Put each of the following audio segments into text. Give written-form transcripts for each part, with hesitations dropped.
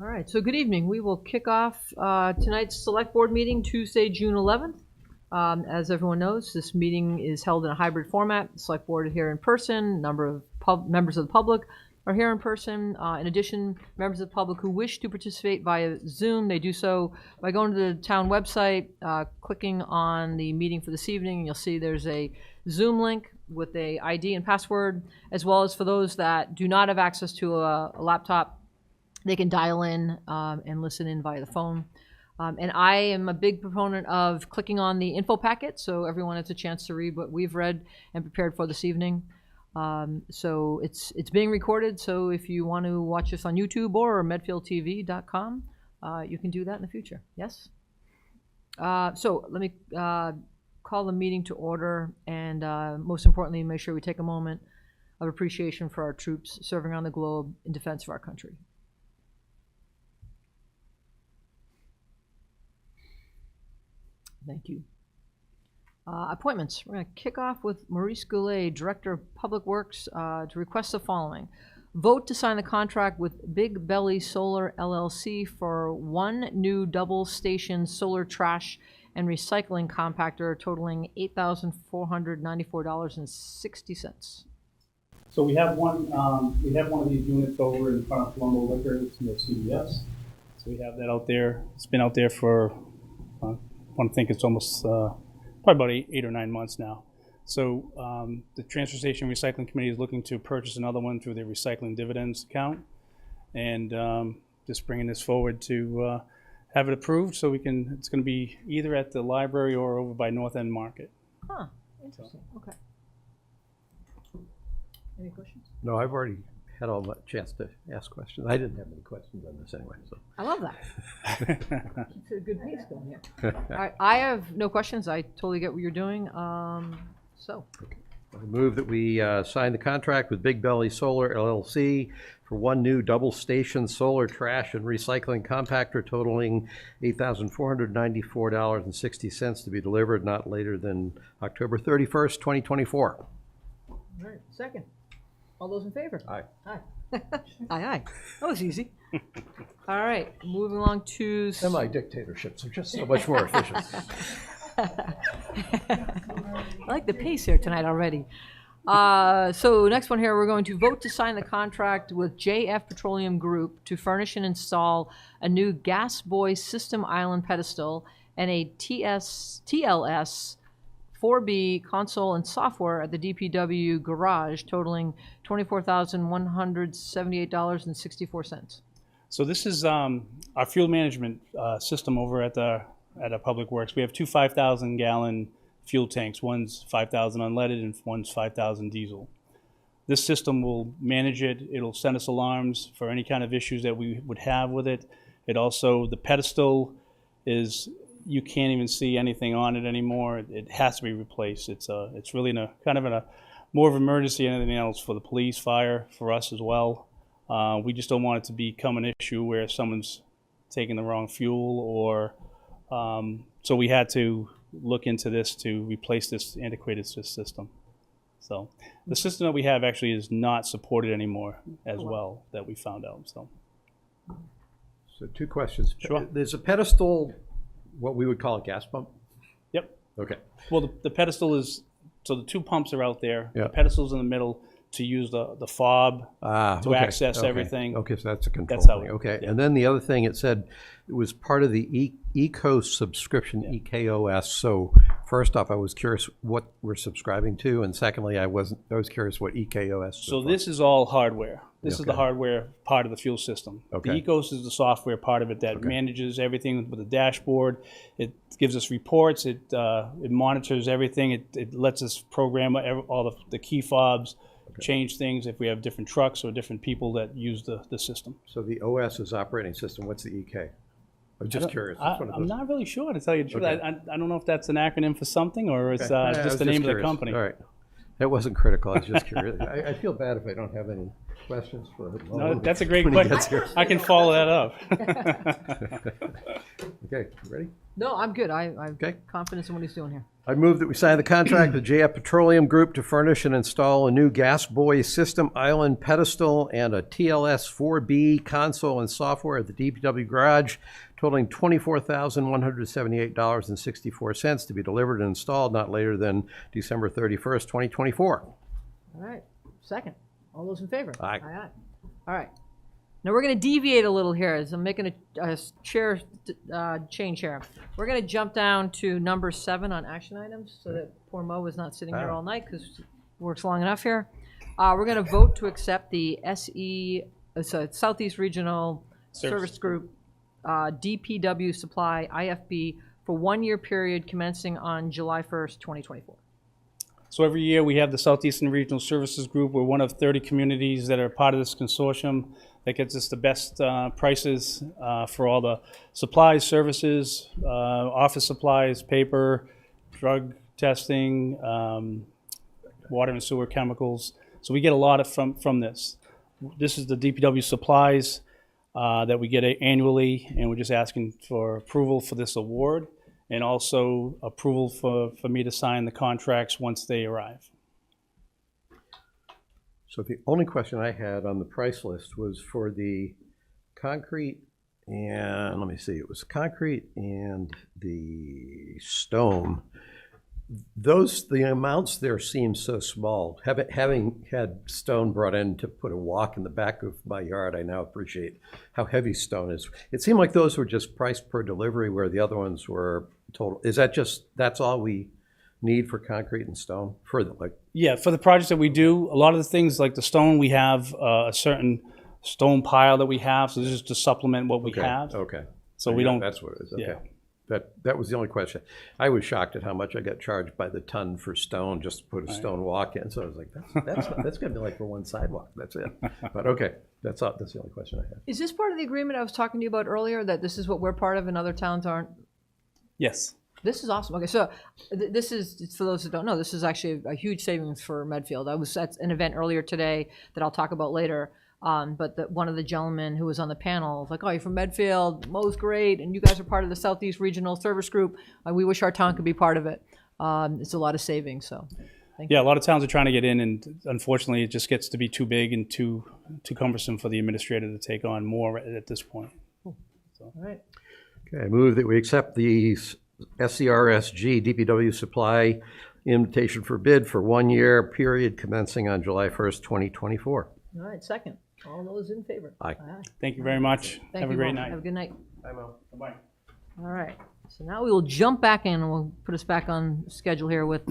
All right, so good evening. We will kick off tonight's Select Board meeting, Tuesday, June 11th. As everyone knows, this meeting is held in a hybrid format. The Select Board is here in person. A number of members of the public are here in person. In addition, members of the public who wish to participate via Zoom, they do so by going to the town website, clicking on the meeting for this evening, and you'll see there's a Zoom link with a ID and password, as well as for those that do not have access to a laptop, they can dial in and listen in via the phone. And I am a big proponent of clicking on the info packet so everyone has a chance to read what we've read and prepared for this evening. So it's being recorded, so if you want to watch this on YouTube or medfieldtv.com, you can do that in the future. Yes? So let me call the meeting to order, and most importantly, make sure we take a moment of appreciation for our troops serving around the globe in defense of our country. Thank you. Appointments. We're going to kick off with Maurice Goulet, Director of Public Works, to request the following. Vote to sign the contract with Big Belly Solar LLC for one new double-station solar trash and recycling compactor totaling $8,494.60. So we have one of these units over in front of Colombo Liquors near CVS. So we have that out there. It's been out there for, I think it's almost probably about 8 or 9 months now. So the Transfer Station Recycling Committee is looking to purchase another one through their recycling dividends account, and just bringing this forward to have it approved so we can. It's going to be either at the library or over by North End Market. Huh. Interesting. Okay. Any questions? No, I've already had all that chance to ask questions. I didn't have any questions on this anyway. So I love that. It's a good pace going here. All right, I have no questions. I totally get what you're doing. Okay. I move that we sign the contract with Big Belly Solar LLC for one new double-station solar trash and recycling compactor totaling $8,494.60 to be delivered not later than October 31st, 2024. All right, second. All those in favor? Aye. Aye. Aye, aye. That was easy. All right, moving along to... Semi-dictatorships are just so much more efficient. I like the pace here tonight already. So next one here, we're going to vote to sign the contract with JF Petroleum Group to furnish and install a new Gas Boy System Island pedestal and a TLS 4B console and software at the DPW garage totaling $24,178.64. So this is our fuel management system over at our Public Works. We have two 5,000-gallon fuel tanks. One's 5,000 unleaded and one's 5,000 diesel. This system will manage it. It'll send us alarms for any kind of issues that we would have with it. It also, the pedestal is, you can't even see anything on it anymore. It has to be replaced. It's really in a kind of more of an emergency than anything else for the police, fire, for us as well. We just don't want it to become an issue where someone's taking the wrong fuel or so we had to look into this to replace this antiquated system. So the system that we have actually is not supported anymore as well, that we found out. So two questions. Sure. There's a pedestal, what we would call a gas pump? Yep. Okay. Well, the pedestal is, so the two pumps are out there. Yeah. The pedestal's in the middle to use the fob to access everything. Okay, so that's a control That's how thing. it- Okay, yeah. and then the other thing, it said it was part of the ECOS subscription, Yeah. EKOS. So first off, I was curious what we're subscribing to, and secondly, I was curious what EKOS stood So for. this is all hardware. This is the Okay. hardware part of the fuel system. Okay. The ECOS is the software part of it that Okay. manages everything with the dashboard. It gives us reports. It monitors everything. It lets us program all the key fobs, change things if we have different trucks or different people that use the system. So the OS is operating system. What's the EK? I'm just curious. It's one of I'm those- not really sure, to tell you the truth. Okay. I don't know if that's an acronym for something or it's Okay. Yeah, I just was the name of the curious. company. All right. That wasn't critical. I was just curious. I feel bad if I don't have any questions for No, that's a great when he question. gets here? I can follow that up. Okay, ready? No, I'm good. I'm Okay. confident in what he's doing here. I move that we sign the contract with JF Petroleum Group to furnish and install a new gas buoy system, island pedestal, and a TLS 4B console and software at the DPW garage, totaling $24,178.64 to be delivered and installed not later than December 31st, 2024. All right. Second. All those in favor? Aye. Aye. All right. Now we're going to deviate a little here as I'm making a chair change here. We're going to jump down to number 7 on action items so that poor Mo is not sitting here all night because he works long enough here. We're going to vote to accept the Southeast Regional Service Group DPW Supply IFB for 1-year period commencing on July 1st, 2024. So every year we have the Southeastern Regional Services Group. We're one of 30 communities that are part of this consortium that gets us the best prices for all the supplies, services, office supplies, paper, drug testing, water and sewer chemicals. So we get a lot from this. This is the DPW supplies that we get annually, and we're just asking for approval for this award and also approval for me to sign the contracts once they arrive. So the only question I had on the price list was for the concrete and, let me see, it was concrete and the stone. The amounts there seem so small. Having had stone brought in to put a walk in the back of my yard, I now appreciate how heavy stone is. It seemed like those were just priced per delivery where the other ones were total. Is that that's all we need for concrete and stone? Yeah, for the projects that we do, a lot of the things like the stone, we have a certain stone pile that we have, so this is to supplement what we have. Okay. So we don't. That's what it is. Okay. Yeah. That was the only question. I was shocked at how much I got charged by the ton for stone just to put a stone walk in. So I was like, that's gonna be like for one sidewalk. That's it. But okay, that's the only question I had. Is this part of the agreement I was talking to you about earlier, that this is what we're part of and other towns aren't? Yes. This is awesome. Okay, so this is, for those that don't know, this is actually a huge savings for Medfield. I was at an event earlier today that I'll talk about later. But one of the gentlemen who was on the panel was like, "Oh, you're from Medfield. Mo's great, and you guys are part of the Southeast Regional Service Group. We wish our town could be part of it. It's a lot of savings." So, thank you. Yeah, a lot of towns are trying to get in, and unfortunately, it just gets to be too big and too cumbersome for the administrator to take on more at this point. All right. Okay, I move that we accept the SCRSG DPW supply invitation for bid for 1 year period commencing on July 1st, 2024. All right. Second. All those in favor? Aye. Thank you very much. Thank Have you, a great Mo. night. Have a good night. Bye, Mo. Bye. All right. So now we will jump back in and we'll put us back on schedule here with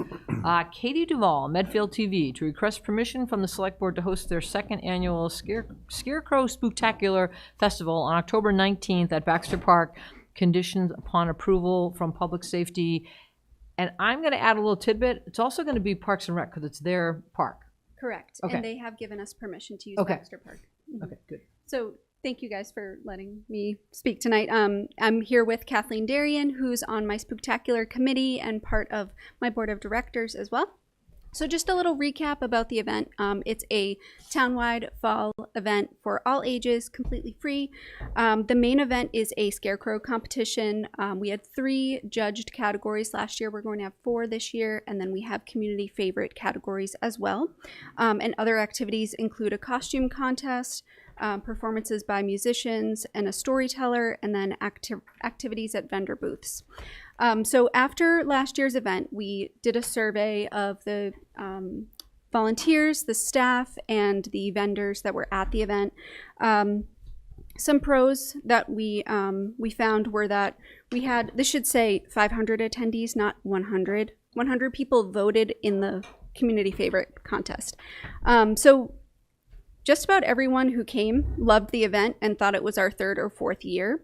Katie Duvall, Medfield TV, to request permission from the Select Board to host their second annual Scarecrow Spooktacular Festival on October 19th at Baxter Park, conditioned upon approval from Public Safety. And I'm going to add a little tidbit. It's also going to be Parks and Rec because it's their park. Correct. Okay. And they have given us permission to use Okay. Baxter Park. Okay, good. So thank you guys for letting me speak tonight. I'm here with Kathleen Darien, who's on my Spooktacular committee and part of my board of directors as well. So just a little recap about the event. It's a townwide fall event for all ages, completely free. The main event is a scarecrow competition. We had 3 judged categories last year. We're going to have 4 this year, and then we have community favorite categories as well. And other activities include a costume contest, performances by musicians and a storyteller, and then activities at vendor booths. So after last year's event, we did a survey of the volunteers, the staff, and the vendors that were at the event. Some pros that we found were that we had, this should say 500 attendees, not 100. 100 people voted in the community favorite contest. So just about everyone who came loved the event and thought it was our 3rd or 4th year.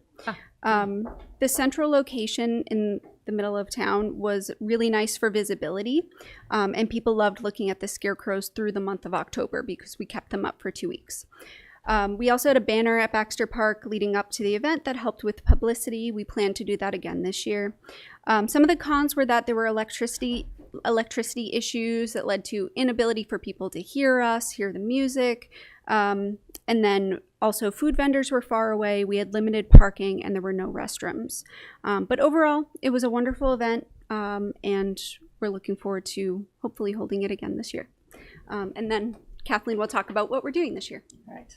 The central location in the middle of town was really nice for visibility, and people loved looking at the scarecrows through the month of October because we kept them up for 2 weeks. We also had a banner at Baxter Park leading up to the event that helped with publicity. We plan to do that again this year. Some of the cons were that there were electricity issues that led to inability for people to hear us, hear the music. And then also food vendors were far away. We had limited parking and there were no restrooms. But overall, it was a wonderful event, and we're looking forward to hopefully holding it again this year. And then Kathleen will talk about what we're doing this year. Right.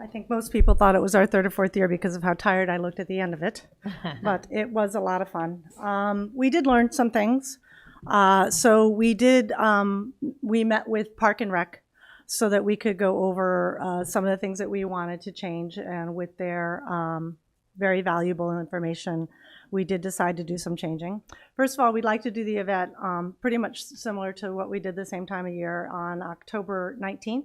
I think most people thought it was our third or fourth year because of how tired I looked at the end of it, but it was a lot of fun. We did learn some things. So we met with Park and Rec so that we could go over some of the things that we wanted to change, and with their very valuable information, we did decide to do some changing. First of all, we'd like to do the event pretty much similar to what we did the same time of year on October 19th.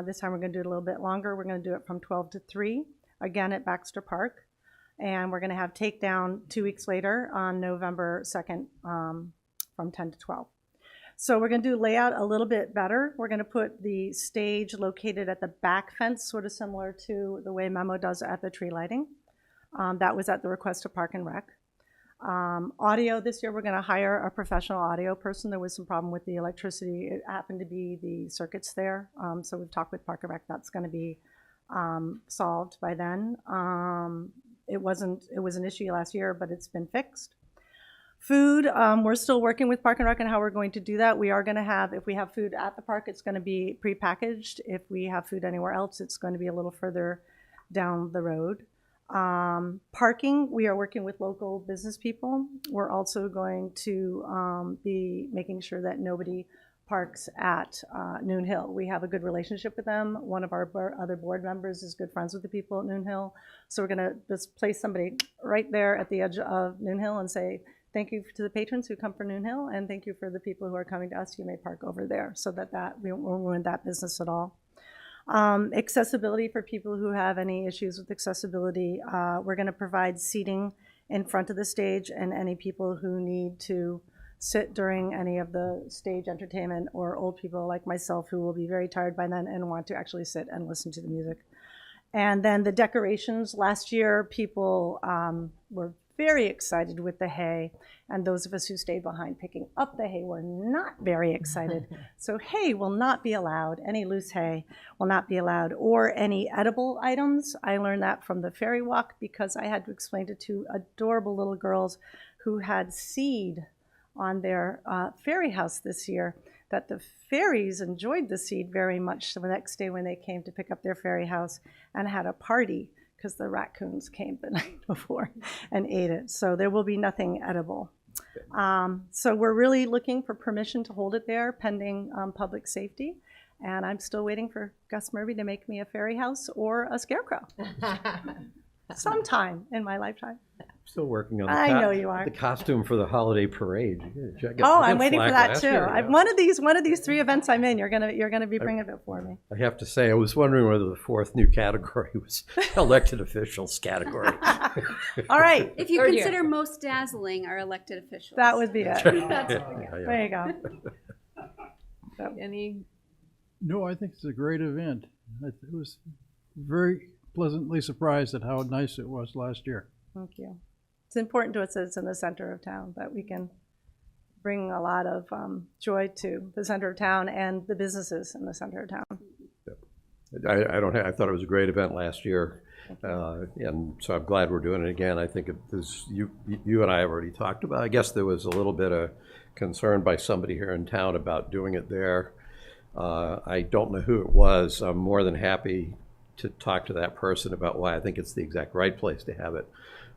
This time we're going to do it a little bit longer. We're going to do it from 12 to 3, again at Baxter Park. And we're going to have takedown 2 weeks later on November 2nd from 10 to 12. So we're going to do layout a little bit better. We're going to put the stage located at the back fence, sort of similar to the way Memo does at the tree lighting. That was at the request of Park and Rec. Audio this year, we're going to hire a professional audio person. There was some problem with the electricity. It happened to be the circuits there. So we've talked with Park and Rec. That's going to be solved by then. It was an issue last year, but it's been fixed. Food, we're still working with Park and Rec on how we're going to do that. We are going to have, if we have food at the park, it's going to be prepackaged. If we have food anywhere else, it's going to be a little further down the road. Parking, we are working with local business people. We're also going to be making sure that nobody parks at Noon Hill. We have a good relationship with them. One of our other board members is good friends with the people at Noon Hill. So we're going to just place somebody right there at the edge of Noon Hill and say, thank you to the patrons who come from Noon Hill, and thank you for the people who are coming to us. You may park over there, so that we won't ruin that business at all. Accessibility for people who have any issues with accessibility. We're going to provide seating in front of the stage, and any people who need to sit during any of the stage entertainment, or old people like myself who will be very tired by then and want to actually sit and listen to the music. And then the decorations. Last year, people were very excited with the hay, and those of us who stayed behind picking up the hay were not very excited. So hay will not be allowed. Any loose hay will not be allowed, or any edible items. I learned that from the fairy walk because I had to explain to 2 adorable little girls who had seed on their fairy house this year, that the fairies enjoyed the seed very much. So the next day when they came to pick up their fairy house and had a party, because the raccoons came the night before and ate it. So there will be nothing edible. So we're really looking for permission to hold it there pending public safety. And I'm still waiting for Gus Murphy to make me a fairy house or a scarecrow sometime in my lifetime. Still working on the I know you are. the costume for the holiday parade. I'm waiting for that too. One of these 3 events I'm in, you're gonna be bringing it for me. I have to say, I was wondering whether the 4th new category was elected officials category. All right, If you Third year. consider most dazzling our elected officials. that would be it. That's There you go. Any, No, I think it's a great event. It was very pleasantly surprised at how nice it was last year. Thank you. It's important to us that it's in the center of town, that we can bring a lot of joy to the center of town and the businesses in the center of town. I thought it was a great event last year, and so I'm glad we're doing it again. I think you and I have already talked about. I guess there was a little bit of concern by somebody here in town about doing it there. I don't know who it was. I'm more than happy to talk to that person about why I think it's the exact right place to have it,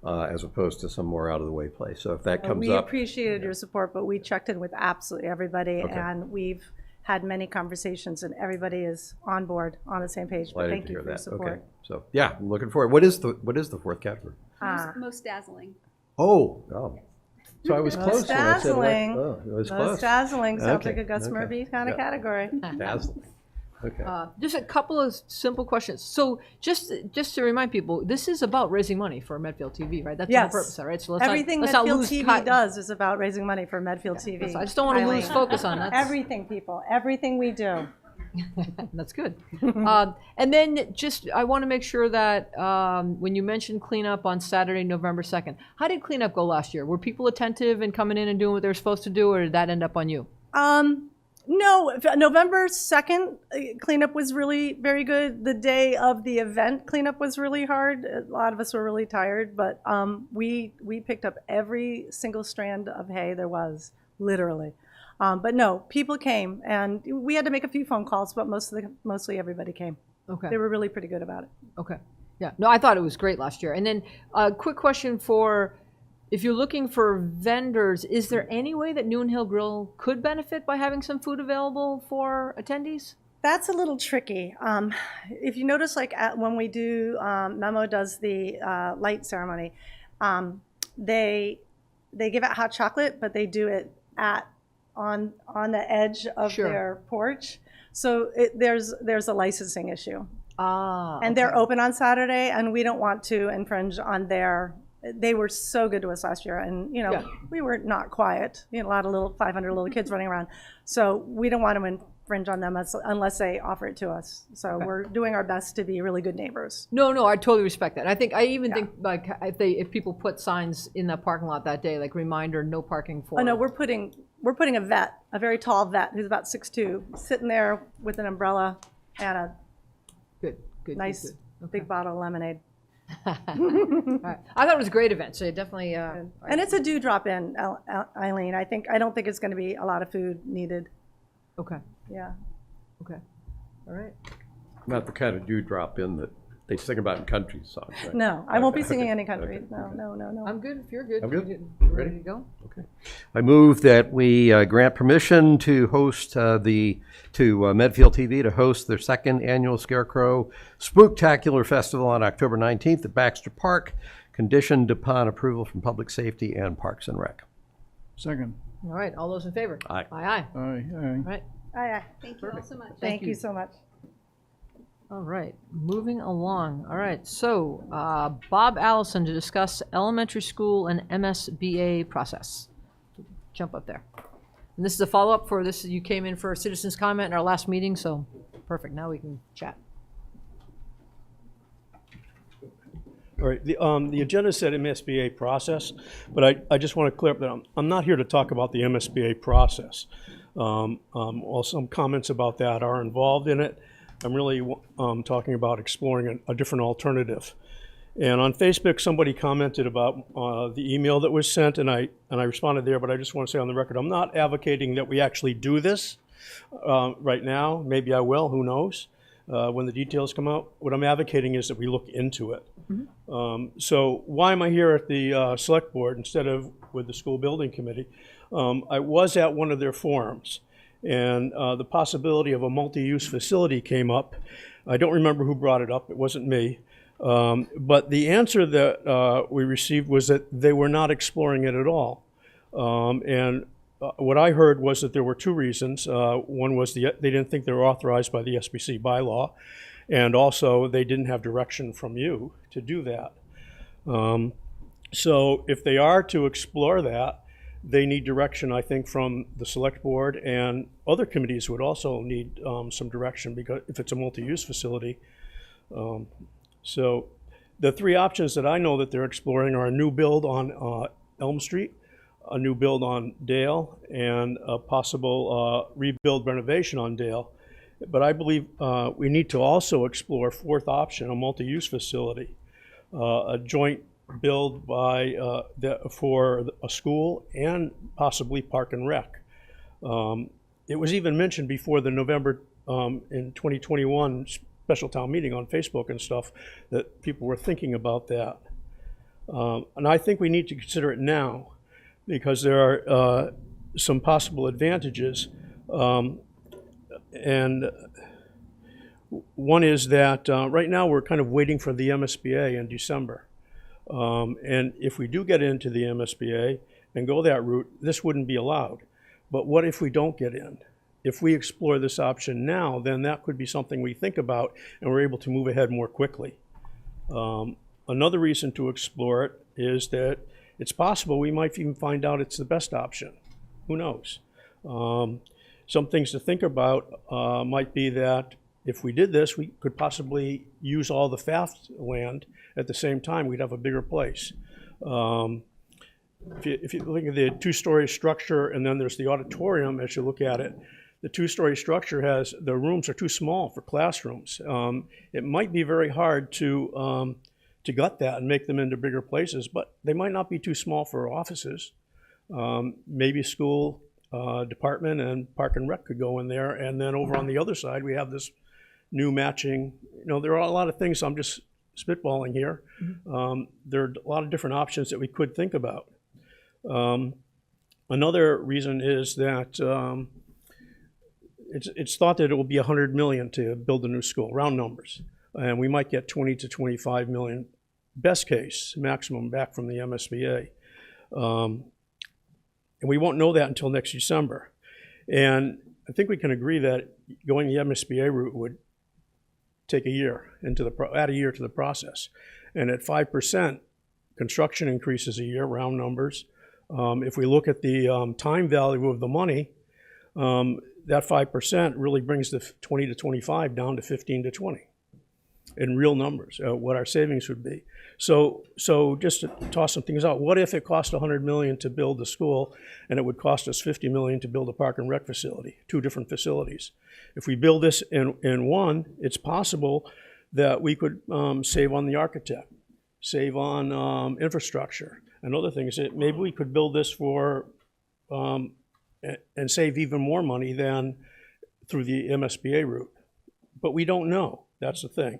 as opposed to some more out of the way place. So if that comes We up, appreciated your support, but we checked in with absolutely everybody, Okay. and we've had many conversations, and everybody is on board, on the same page. But delighted thank to you hear for your that. support. Okay. So yeah, I'm looking forward. What is the 4th category? most dazzling. Oh. So I was Most close. when I said dazzling. it was Most close. dazzling sounds Okay, like a Gus okay. Murphy kind of Yeah. category. Dazzling. Okay. just a couple of simple questions. So just to remind people, this is about raising money for Medfield TV, right? That's Yes. the purpose, all right? So let's Everything not, let's not Medfield lose TV cut- does is about raising money for Medfield TV. I just don't want to Eileen. lose focus on that. Everything, people. Everything we do. That's good. And then I want to make sure that when you mentioned cleanup on Saturday, November 2nd, how did cleanup go last year? Were people attentive and coming in and doing what they're supposed to do, or did that end up on you? No, November 2nd cleanup was really very good. The day of the event cleanup was really hard. A lot of us were really tired, but we picked up every single strand of hay there was, literally. But no, people came, and we had to make a few phone calls, but mostly everybody came. Okay. They were really pretty good about it. Okay. Yeah. No, I thought it was great last year. And then a quick question for, if you're looking for vendors, is there any way that Noon Hill Grill could benefit by having some food available for attendees? That's a little tricky. If you notice, like when we do, Memo does the light ceremony, they give out hot chocolate, but they do it on the edge of Sure. their porch. So there's a licensing issue. Ah. And they're open on Saturday, and we don't want to infringe on their. They were so good to us last year, and Yeah. we were not quiet. A lot of 500 little kids running around, so we don't want to infringe on them unless they offer it to us. So Okay. we're doing our best to be really good neighbors. No, I totally respect that. I even think like if people put signs in that parking lot that day, like reminder, no parking for. Oh no, we're putting a vet, a very tall vet who's about 6'2", sitting there with an umbrella and a good. nice Good. big bottle of lemonade. All right. I thought it was a great event. So definitely. And it's a drop in, Eileen. I don't think it's going to be a lot of food needed. Okay. Yeah. Okay. All right. Not the kind of dewdrop in that they sing about in country songs, right? No, I won't be Okay, singing okay, any country. okay, No. I'm good if you're good. I'm good. You Ready? to go? I move that we grant permission to host Medfield TV to host their second annual Scarecrow Spooktacular Festival on October 19th at Baxter Park, conditioned upon approval from Public Safety and Parks and Rec. Second. All right. All those in favor? Aye. Aye. Aye, All right. Aye. Thank you all so much. Thank you. you so much. All right, moving along. All right, so Bob Allison to discuss elementary school and MSBA process. Jump up there. And this is a follow-up for this. You came in for a citizens' comment in our last meeting, so perfect. Now we can chat. All right, the agenda said MSBA process, but I just want to clear up that I'm not here to talk about the MSBA process. While some comments about that are involved in it, I'm really talking about exploring a different alternative. And on Facebook, somebody commented about the email that was sent, and I responded there, but I just want to say on the record, I'm not advocating that we actually do this right now. Maybe I will, who knows, when the details come out. What I'm advocating is that we look into it. So why am I here at the select board instead of with the school building committee? I was at one of their forums, and the possibility of a multi-use facility came up. I don't remember who brought it up. It wasn't me. But the answer that we received was that they were not exploring it at all. And what I heard was that there were two reasons. One was they didn't think they were authorized by the SBC bylaw, and also they didn't have direction from you to do that. So if they are to explore that, they need direction, I think, from the select board, and other committees would also need some direction, because if it's a multi-use facility. So the three options that I know that they're exploring are a new build on Elm Street, a new build on Dale, and a possible rebuild renovation on Dale. But I believe we need to also explore fourth option, a multi-use facility, a joint build by for a school and possibly Park and Rec. It was even mentioned before the November in 2021 special town meeting on Facebook and stuff that people were thinking about that. And I think we need to consider it now, because there are some possible advantages. And one is that right now we're kind of waiting for the MSBA in December. And if we do get into the MSBA and go that route, this wouldn't be allowed. But what if we don't get in? If we explore this option now, then that could be something we think about, and we're able to move ahead more quickly. Another reason to explore it is that it's possible we might even find out it's the best option. Who knows? Some things to think about might be that if we did this, we could possibly use all the FAFT land at the same time. We'd have a bigger place. If you look at the two-story structure, and then there's the auditorium as you look at it, the two-story structure has, the rooms are too small for classrooms. It might be very hard to gut that and make them into bigger places, but they might not be too small for offices. Maybe school department and Park and Rec could go in there, and then over on the other side, we have this new matching, there are a lot of things, I'm just spitballing here. There are a lot of different options that we could think about. Another reason is that it's thought that it will be $100 million to build a new school, round numbers. And we might get 20 to 25 million, best case, maximum, back from the MSBA. And we won't know that until next December. And I think we can agree that going the MSBA route would take a year add a year to the process. And at 5%, construction increases a year, round numbers. If we look at the time value of the money, that 5% really brings the 20 to 25 down to 15 to 20 in real numbers, what our savings would be. So just to toss some things out, what if it cost $100 million to build the school and it would cost us $50 million to build a Park and Rec facility, 2 different facilities? If we build this in one, it's possible that we could save on the architect, save on infrastructure and other things. Maybe we could build this for and save even more money than through the MSBA route. But we don't know. That's the thing.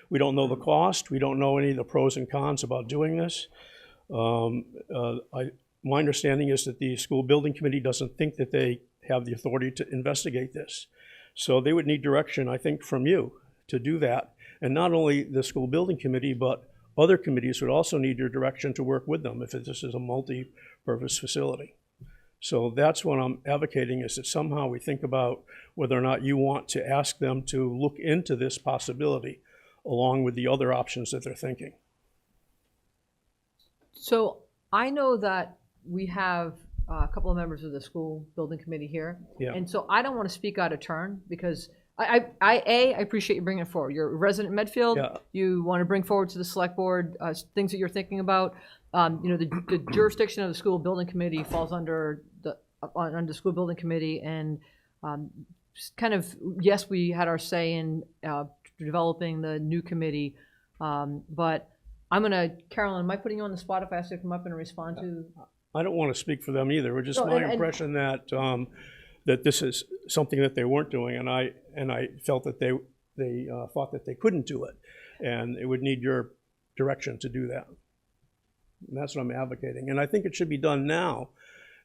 We don't know the cost. We don't know any of the pros and cons about doing this. My understanding is that the school building committee doesn't think that they have the authority to investigate this. So they would need direction, I think, from you to do that. And not only the school building committee, but other committees would also need your direction to work with them if this is a multi-purpose facility. So that's what I'm advocating, is that somehow we think about whether or not you want to ask them to look into this possibility along with the other options that they're thinking. So I know that we have a couple of members of the school building committee here. Yeah. And so I don't want to speak out of turn because I appreciate you bringing it forward. You're a resident in Medfield. Yeah. You want to bring forward to the select board things that you're thinking about. The jurisdiction of the school building committee falls under the school building committee, and kind of, yes, we had our say in developing the new committee, but I'm gonna, Carolyn, am I putting you on the spot if I ask you to come up and respond to? I don't want to speak for them either. It's just No, my and impression that that this is something that they weren't doing, and I felt that they thought that they couldn't do it, and it would need your direction to do that. And that's what I'm advocating. And I think it should be done now,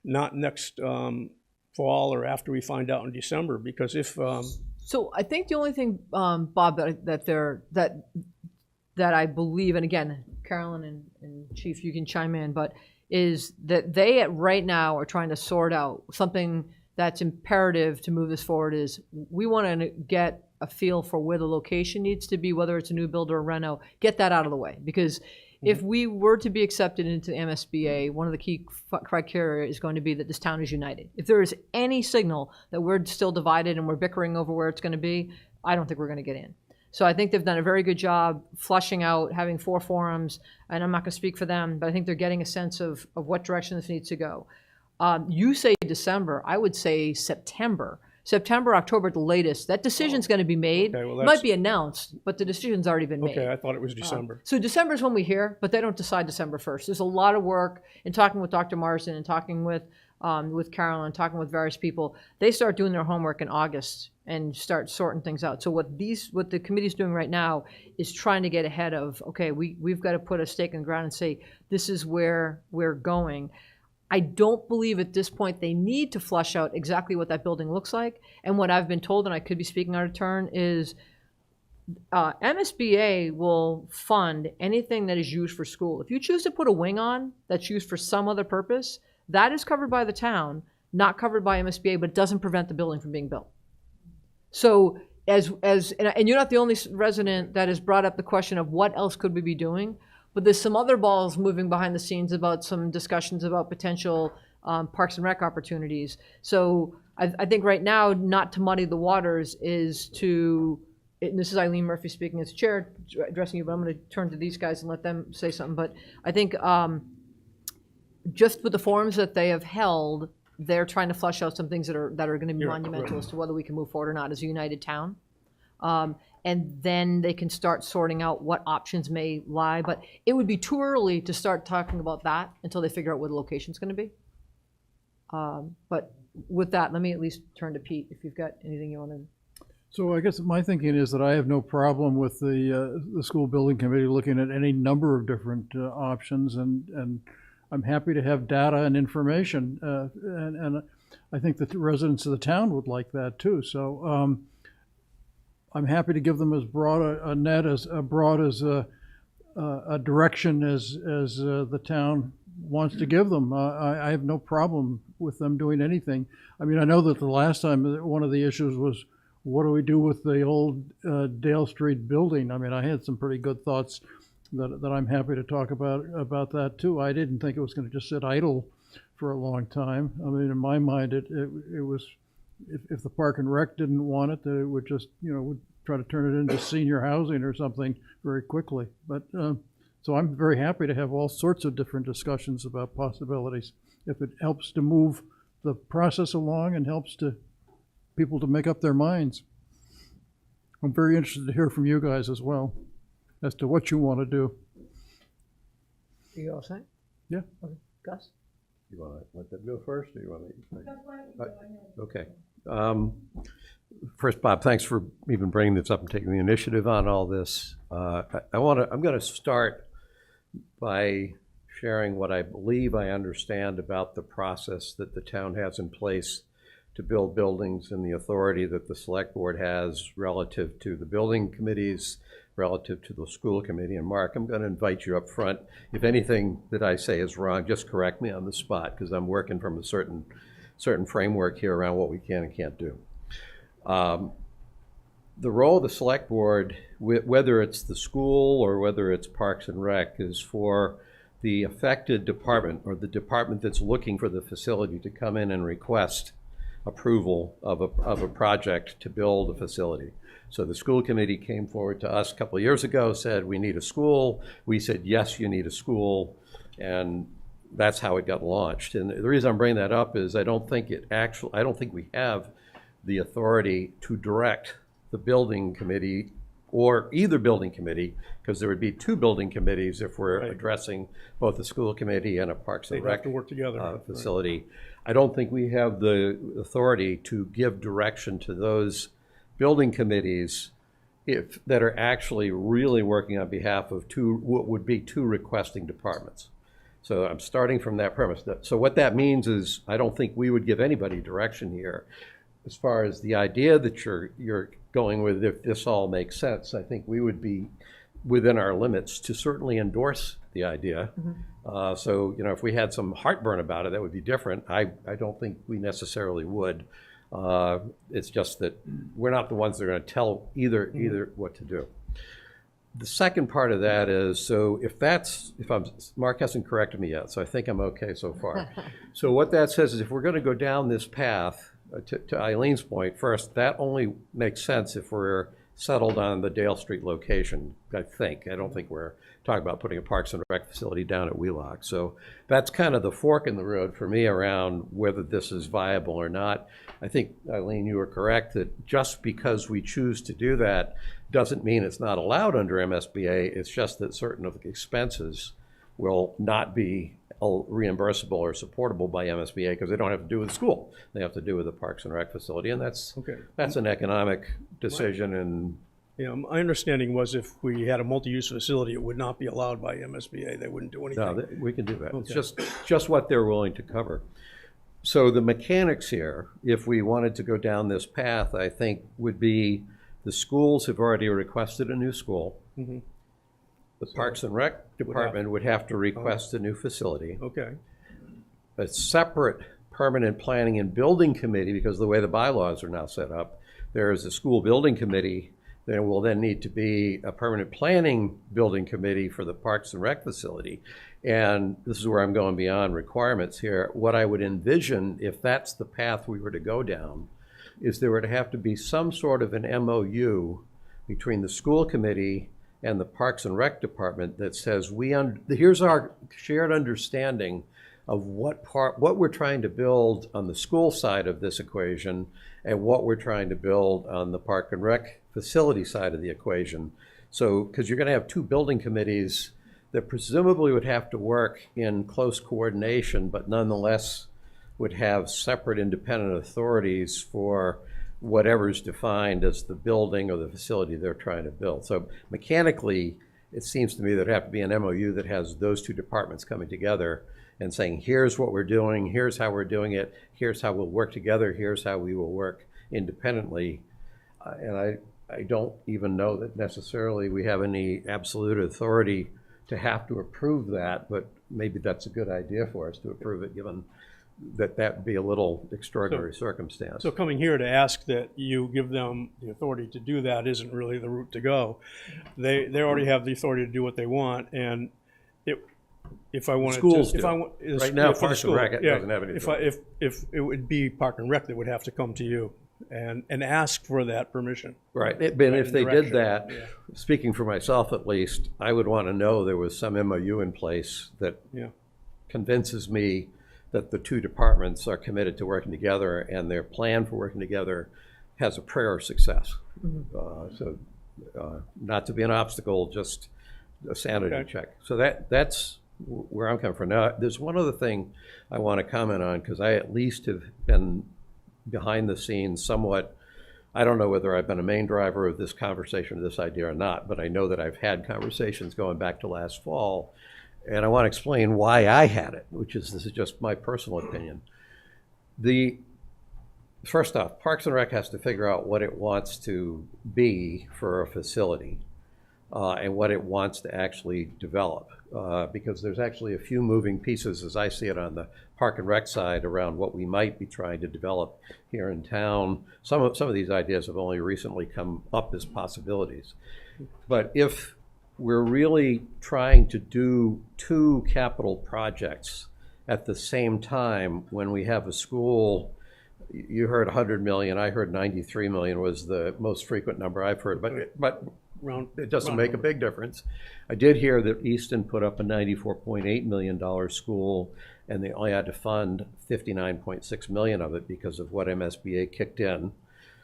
not next fall or after we find out in December, because if So I think the only thing, Bob, that I believe, and again, Carolyn and Chief, you can chime in, but is that they right now are trying to sort out something that's imperative to move this forward. Is we want to get a feel for where the location needs to be, whether it's a new build or a reno, get that out of the way. Because if we were to be accepted into the MSBA, one of the key criteria is going to be that this town is united. If there is any signal that we're still divided and we're bickering over where it's going to be, I don't think we're going to get in. So I think they've done a very good job flushing out, having 4 forums, and I'm not going to speak for them, but I think they're getting a sense of what direction this needs to go. You say December, I would say September, October at the latest. That decision's going to be made. Okay, well, It that's- might be announced, but the decision's already been made. okay, I thought it was December. So December is when we hear, but they don't decide December 1st. There's a lot of work in talking with Dr. Marsden and talking with Carolyn and talking with various people. They start doing their homework in August and start sorting things out. So what the committee's doing right now is trying to get ahead of, okay, we've got to put a stake in the ground and say, this is where we're going. I don't believe at this point they need to flush out exactly what that building looks like. And what I've been told, and I could be speaking out of turn, is MSBA will fund anything that is used for school. If you choose to put a wing on that's used for some other purpose, that is covered by the town, not covered by MSBA, but it doesn't prevent the building from being built. So and you're not the only resident that has brought up the question of what else could we be doing, but there's some other balls moving behind the scenes about some discussions about potential Parks and Rec opportunities. So I think right now, not to muddy the waters, is to, and this is Eileen Murphy speaking as chair, addressing you, but I'm going to turn to these guys and let them say something. But I think just with the forums that they have held, they're trying to flush out some things that are going to be Yeah, monumental right. as to whether we can move forward or not as a united town. And then they can start sorting out what options may lie. But it would be too early to start talking about that until they figure out where the location's going to be. But with that, let me at least turn to Pete if you've got anything you want to. So I guess my thinking is that I have no problem with the school building committee looking at any number of different options, and I'm happy to have data and information, and I think that the residents of the town would like that too. So I'm happy to give them as broad a net, as broad as a direction as the town wants to give them. I have no problem with them doing anything. I mean, I know that the last time one of the issues was, what do we do with the old Dale Street building? I mean, I had some pretty good thoughts that I'm happy to talk about that too. I didn't think it was going to just sit idle for a long time. I mean, in my mind, it was, if the Park and Rec didn't want it, they would just, would try to turn it into senior housing or something very quickly. But so I'm very happy to have all sorts of different discussions about possibilities. If it helps to move the process along and helps to people to make up their minds. I'm very interested to hear from you guys as well as to what you want to do. Are you all set? Yeah. Okay. Gus? You want to let them go first, or you want to? Okay. First, Bob, thanks for even bringing this up and taking the initiative on all this. I'm going to start by sharing what I believe I understand about the process that the town has in place to build buildings and the authority that the select board has relative to the building committees, relative to the school committee. And Mark, I'm going to invite you up front. If anything that I say is wrong, just correct me on the spot, because I'm working from a certain framework here around what we can and can't do. The role of the select board, whether it's the school or whether it's Parks and Rec, is for the affected department or the department that's looking for the facility to come in and request approval of a project to build a facility. So the school committee came forward to us a couple of years ago, said we need a school. We said, yes, you need a school. And that's how it got launched. And the reason I'm bringing that up is I don't think we have the authority to direct the building committee or either building committee, because there would be two building committees if we're addressing both the school committee and a Parks and They'd Rec have to work together. facility. Right. I don't think we have the authority to give direction to those building committees that are actually really working on behalf of what would be two requesting departments. So I'm starting from that premise. So what that means is I don't think we would give anybody direction here. As far as the idea that you're going with, if this all makes sense, I think we would be within our limits to certainly endorse the idea. Mm-hmm. So, if we had some heartburn about it, that would be different. I don't think we necessarily would. It's just that we're not the ones that are going to tell either what to do. The second part of that is, so Mark hasn't corrected me yet, so I think I'm okay so far. So what that says is if we're going to go down this path, to Eileen's point, first, that only makes sense if we're settled on the Dale Street location, I think. I don't think we're talking about putting a Parks and Rec facility down at Wheelock. So that's kind of the fork in the road for me around whether this is viable or not. I think, Eileen, you are correct that just because we choose to do that doesn't mean it's not allowed under MSBA. It's just that certain of the expenses will not be reimbursable or supportable by MSBA because they don't have to do with the school. They have to do with the Parks and Rec facility, and that's an economic decision. And my understanding was if we had a multi-use facility, it would not be allowed by MSBA. They wouldn't do anything. No, we can do that. Okay. It's just what they're willing to cover. So the mechanics here, if we wanted to go down this path, I think would be the schools have already requested a new school. Mm-hmm. The Parks and Rec department would have to request a new facility. Okay. A separate permanent planning and building committee, because of the way the bylaws are now set up, there is a school building committee. There will then need to be a permanent planning building committee for the Parks and Rec facility. And this is where I'm going beyond requirements here. What I would envision, if that's the path we were to go down, is there would have to be some sort of an MOU between the school committee and the Parks and Rec department that says here's our shared understanding of what we're trying to build on the school side of this equation and what we're trying to build on the Park and Rec facility side of the equation. So, because you're going to have two building committees that presumably would have to work in close coordination, but nonetheless would have separate independent authorities for whatever's defined as the building or the facility they're trying to build. So mechanically, it seems to me there'd have to be an MOU that has those two departments coming together and saying, here's what we're doing, here's how we're doing it, here's how we'll work together, here's how we will work independently. And I don't even know that necessarily we have any absolute authority to have to approve that, but maybe that's a good idea for us to approve it, given that that would be a little extraordinary circumstance. So coming here to ask that you give them the authority to do that isn't really the route to go. They already have the authority to do what they want, and if I wanted Schools to, if do. I want, Right now, for the Parks and school, Rec yeah, doesn't have any if authority. if it would be Park and Rec that would have to come to you and ask for that permission. Right, but if they did direction, that, yeah. speaking for myself at least, I would want to know there was some MOU in place that Yeah. convinces me that the two departments are committed to working together and their plan for working together has a prayer of success. Not to be an obstacle, just a sanity Okay. check. So that's where I'm coming from. Now, there's one other thing I want to comment on, because I at least have been behind the scenes somewhat. I don't know whether I've been a main driver of this conversation or this idea or not, but I know that I've had conversations going back to last fall, and I want to explain why I had it, this is just my personal opinion. First off, Parks and Rec has to figure out what it wants to be for a facility and what it wants to actually develop, because there's actually a few moving pieces, as I see it, on the Park and Rec side around what we might be trying to develop here in town. Some of these ideas have only recently come up as possibilities. But if we're really trying to do two capital projects at the same time when we have a school, you heard 100 million, I heard 93 million was the most frequent number I've heard, but it doesn't make a big difference. I did hear that Easton put up a $94.8 million school, and they only had to fund 59.6 million of it because of what MSBA kicked in.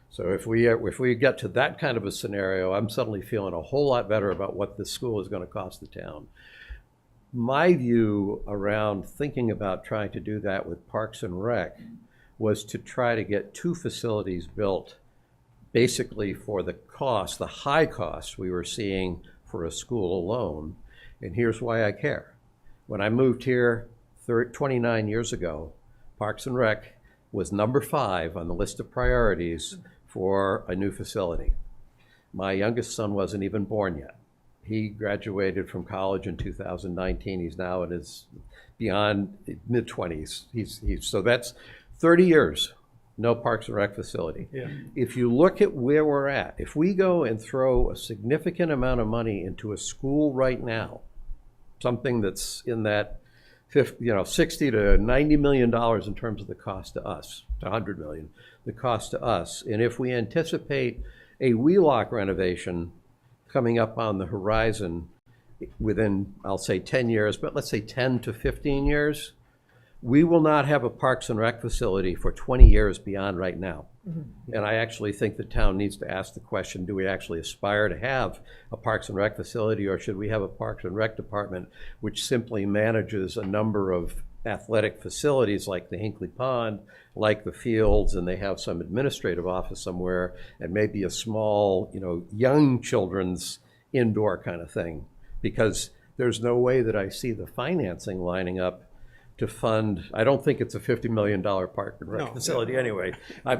So if we get to that kind of a scenario, I'm suddenly feeling a whole lot better about what this school is going to cost the town. My view around thinking about trying to do that with Parks and Rec was to try to get two facilities built basically for the cost, the high cost we were seeing for a school alone. And here's why I care. When I moved here 29 years ago, Parks and Rec was number 5 on the list of priorities for a new facility. My youngest son wasn't even born yet. He graduated from college in 2019. He's now in his beyond mid-20s. So that's 30 years, no Parks and Rec facility. Yeah. If you look at where we're at, if we go and throw a significant amount of money into a school right now, something that's in that 60 to 90 million dollars in terms of the cost to us, to 100 million, the cost to us, and if we anticipate a Wheelock renovation coming up on the horizon within, I'll say 10 years, but let's say 10 to 15 years, we will not have a Parks and Rec facility for 20 years beyond right now. Mm-hmm. And I actually think the town needs to ask the question, do we actually aspire to have a Parks and Rec facility, or should we have a Parks and Rec department which simply manages a number of athletic facilities like the Hinkley Pond, like the fields, and they have some administrative office somewhere, and maybe a small, young children's indoor kind of thing? Because there's no way that I see the financing lining up to fund. I don't think it's a $50 million Park and Rec facility anyway.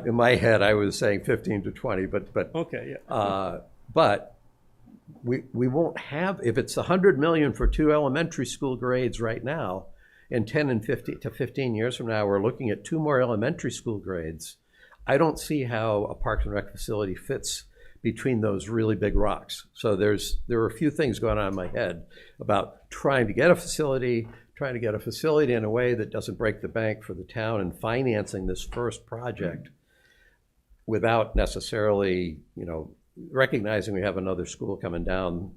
In my head, I was saying 15 to 20, but Okay, yeah. but we won't have, if it's 100 million for 2 elementary school grades right now, and 10 and 15 years from now, we're looking at 2 more elementary school grades. I don't see how a Parks and Rec facility fits between those really big rocks. So there are a few things going on in my head about trying to get a facility in a way that doesn't break the bank for the town, and financing this first project without necessarily, recognizing we have another school coming down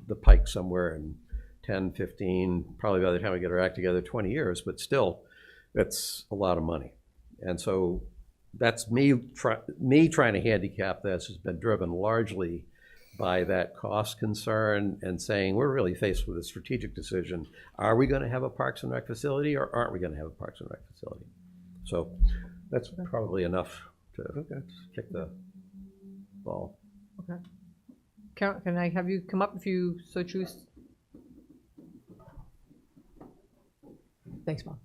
the pike somewhere in 10, 15, probably by the time we get our act together, 20 years, but still, that's a lot of money. And so that's me trying to handicap this has been driven largely by that cost concern and saying we're really faced with a strategic decision. Are we going to have a Parks and Rec facility or aren't we going to have a Parks and Rec facility? So that's probably enough to kick the ball. Okay. Carol, can I have you come up if you so choose? Thanks, Bob.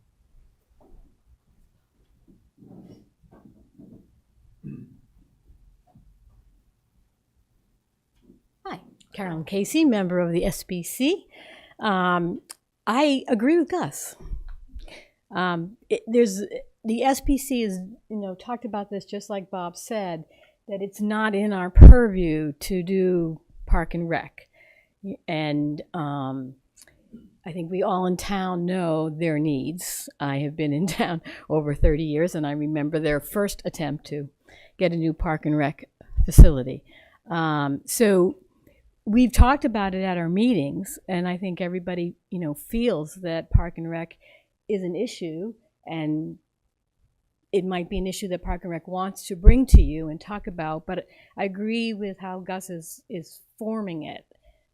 Hi, Carolyn Casey, member of the SBC. I agree with Gus. The SBC is, talked about this just like Bob said, that it's not in our purview to do Park and Rec. And I think we all in town know their needs. I have been in town over 30 years, and I remember their first attempt to get a new Park and Rec facility. So we've talked about it at our meetings, and I think everybody, feels that Park and Rec is an issue, and it might be an issue that Park and Rec wants to bring to you and talk about, but I agree with how Gus is forming it.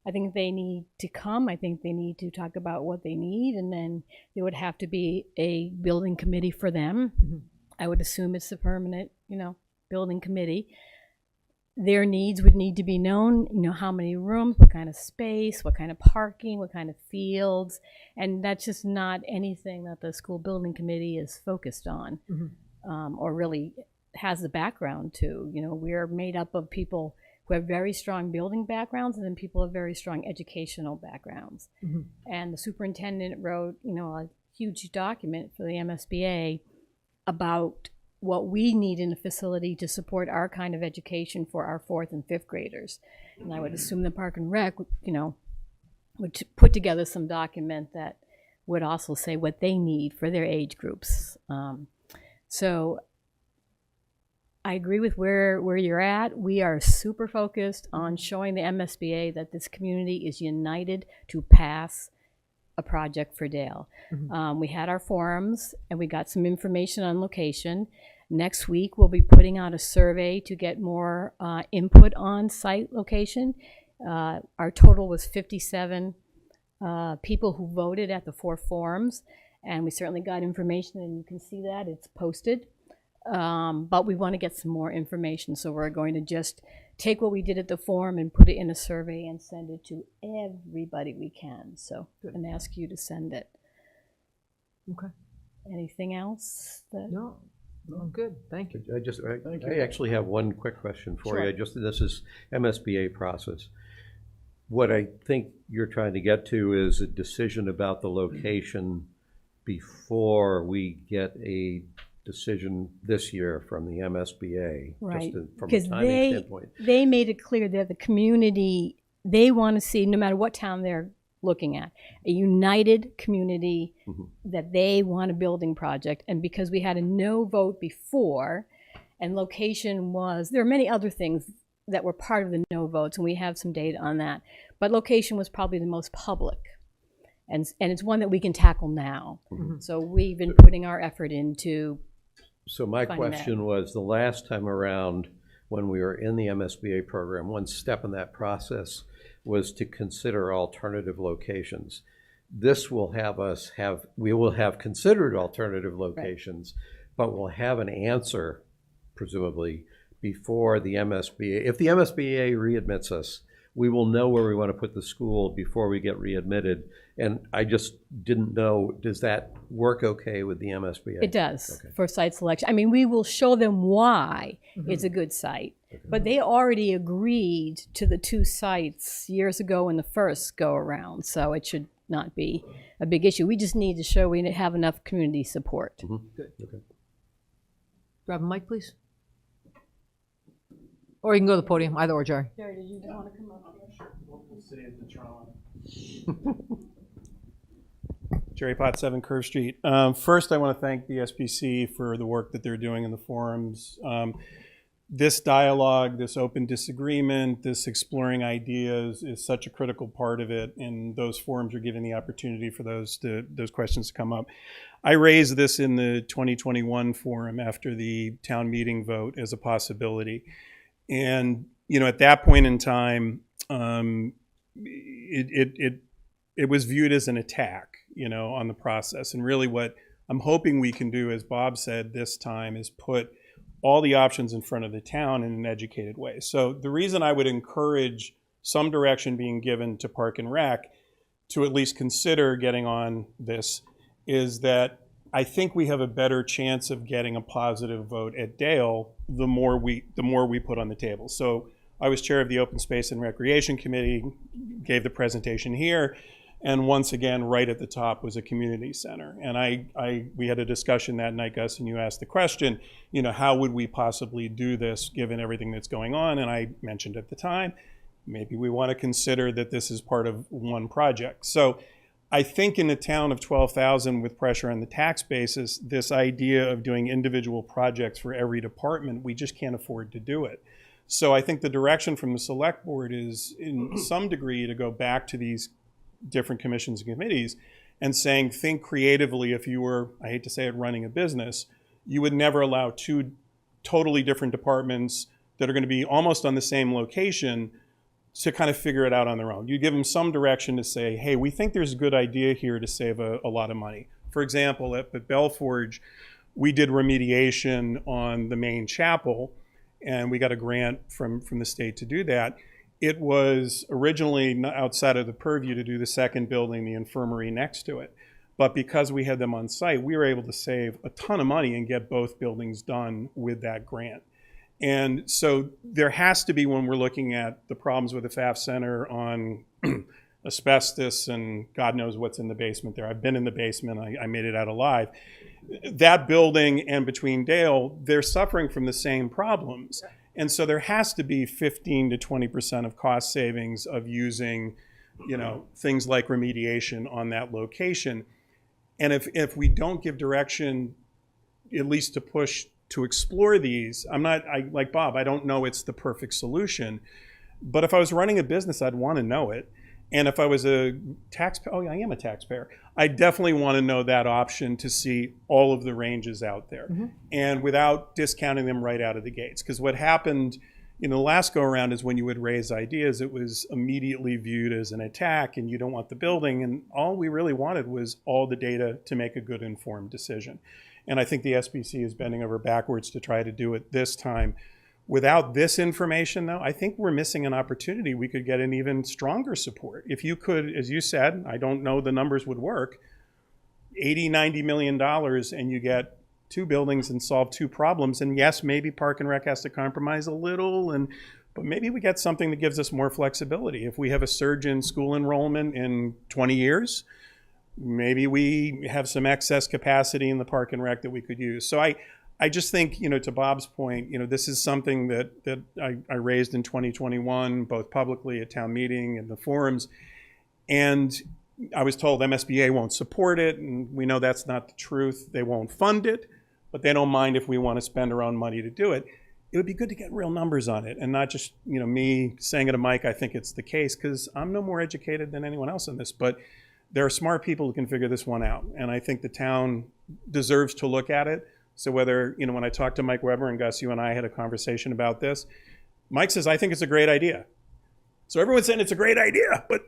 I think they need to come. I think they need to talk about what they need, and then there would have to be a building committee for them. Mm-hmm. I would assume it's the permanent, building committee. Their needs would need to be known, how many rooms, what kind of space, what kind of parking, what kind of fields, and that's just not anything that the school building committee is focused on. Mm-hmm. Or really has the background to. We're made up of people who have very strong building backgrounds and then people have very strong educational backgrounds. Mm-hmm. And the superintendent wrote, a huge document for the MSBA about what we need in a facility to support our kind of education for our 4th and 5th graders. And I would assume the Park and Rec, would put together some document that would also say what they need for their age groups. So I agree with where you're at. We are super focused on showing the MSBA that this community is united to pass a project for Dale. Mm-hmm. We had our forums and we got some information on location. Next week, we'll be putting out a survey to get more input on site location. Our total was 57 people who voted at the 4 forums. And we certainly got information, and you can see that it's posted. But we want to get some more information, so we're going to just take what we did at the forum and put it in a survey and send it to everybody we can. So, and ask you to send it. Okay. Anything else? No, I'm good. Thank you. I actually have one quick question for Sure. you. This is MSBA process. What I think you're trying to get to is a decision about the location before we get a decision this year from the MSBA, Right, from a because timing standpoint. they made it clear that the community, they want to see, no matter what town they're looking at, a united community that they want a building project. And because we had a no vote before, and location was, there are many other things that were part of the no votes, and we have some data on that, but location was probably the most public. And it's one that we can tackle now. Mm-hmm. So we've been putting our effort into. So my question was, the last time around when we were in the MSBA program, one step in that process was to consider alternative locations. This will have we will have considered alternative locations, right, but we'll have an answer, presumably, before the MSBA. If the MSBA readmits us, we will know where we want to put the school before we get readmitted. And I just didn't know, does that work okay with the MSBA? It does, okay, for site selection. I mean, we will show them why it's a good site. Okay. But they already agreed to the 2 sites years ago in the first go around. So it should not be a big issue. We just need to show we have enough community support. Mm-hmm. Good. Okay. Grab a mic, please. Or you can go to the podium, either or, Jerry. Jerry, did you want to come up here? We'll sit in the Toronto. Jerry Potts, 7 Curve Street. First, I want to thank the SBC for the work that they're doing in the forums. this dialogue, this open disagreement, this exploring ideas is such a critical part of it, and those forums are giving the opportunity for those questions to come up. I raised this in the 2021 forum after the town meeting vote as a possibility. And, at that point in time, it was viewed as an attack, on the process. And really what I'm hoping we can do, as Bob said this time, is put all the options in front of the town in an educated way. So the reason I would encourage some direction being given to Park and Rec to at least consider getting on this is that I think we have a better chance of getting a positive vote at Dale the more we put on the table. So I was chair of the Open Space and Recreation Committee, gave the presentation here, and once again, right at the top was a community center. And we had a discussion that night, Gus, and you asked the question, how would we possibly do this given everything that's going on? And I mentioned at the time, maybe we want to consider that this is part of one project. So I think in a town of 12,000 with pressure on the tax basis, this idea of doing individual projects for every department, we just can't afford to do it. So I think the direction from the select board is in some degree to go back to these different commissions and committees and saying, think creatively. If you were, I hate to say it, running a business, you would never allow two totally different departments that are going to be almost on the same location to kind of figure it out on their own. You give them some direction to say, hey, we think there's a good idea here to save a lot of money. For example, at Belforge, we did remediation on the main chapel, and we got a grant from the state to do that. It was originally outside of the purview to do the second building, the infirmary next to it. But because we had them on site, we were able to save a ton of money and get both buildings done with that grant. And so there has to be, when we're looking at the problems with the FAF Center on asbestos and God knows what's in the basement there. I've been in the basement. I made it out alive. That building and between Dale, they're suffering from the same problems. And so there has to be 15 to 20% of cost savings of using, things like remediation on that location. And if we don't give direction, at least to push to explore these, like Bob, I don't know it's the perfect solution. But if I was running a business, I'd want to know it. And if I was a taxpayer, I am a taxpayer, I definitely want to know that option to see all of the ranges out there. Mm-hmm. And without discounting them right out of the gates. Because what happened in the last go around is when you would raise ideas, it was immediately viewed as an attack and you don't want the building. And all we really wanted was all the data to make a good informed decision. And I think the SBC is bending over backwards to try to do it this time. Without this information, though, I think we're missing an opportunity. We could get an even stronger support. If you could, as you said, I don't know the numbers would work, $80-90 million, and you get two buildings and solve two problems. And yes, maybe Park and Rec has to compromise a little, but maybe we get something that gives us more flexibility. If we have a surge in school enrollment in 20 years, maybe we have some excess capacity in the Park and Rec that we could use. So I just think, to Bob's point, this is something that I raised in 2021, both publicly at town meeting and the forums. And I was told MSBA won't support it, and we know that's not the truth. They won't fund it, but they don't mind if we want to spend our own money to do it. It would be good to get real numbers on it and not just, me saying at a mic, I think it's the case, because I'm no more educated than anyone else in this. But there are smart people who can figure this one out. And I think the town deserves to look at it. So whether, when I talked to Mike Weber, and Gus, you and I had a conversation about this, Mike says, I think it's a great idea. So everyone's saying it's a great idea, but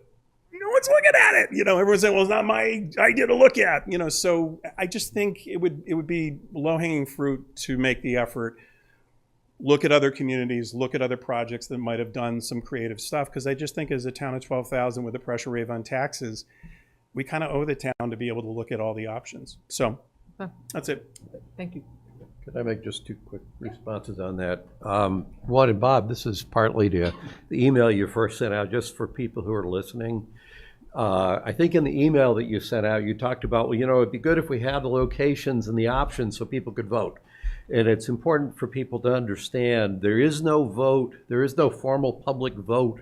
no one's looking at it. Everyone's saying, well, it's not my idea to look at. So I just think it would be low-hanging fruit to make the effort, look at other communities, look at other projects that might have done some creative stuff. Because I just think as a town of 12,000 with a pressure wave on taxes, we kind of owe the town to be able to look at all the options. So that's it. Thank you. Could I make just two quick responses on that? One, and Bob, this is partly to the email you first sent out, just for people who are listening. I think in the email that you sent out, you talked about, it'd be good if we had the locations and the options so people could vote. And it's important for people to understand there is no vote, there is no formal public vote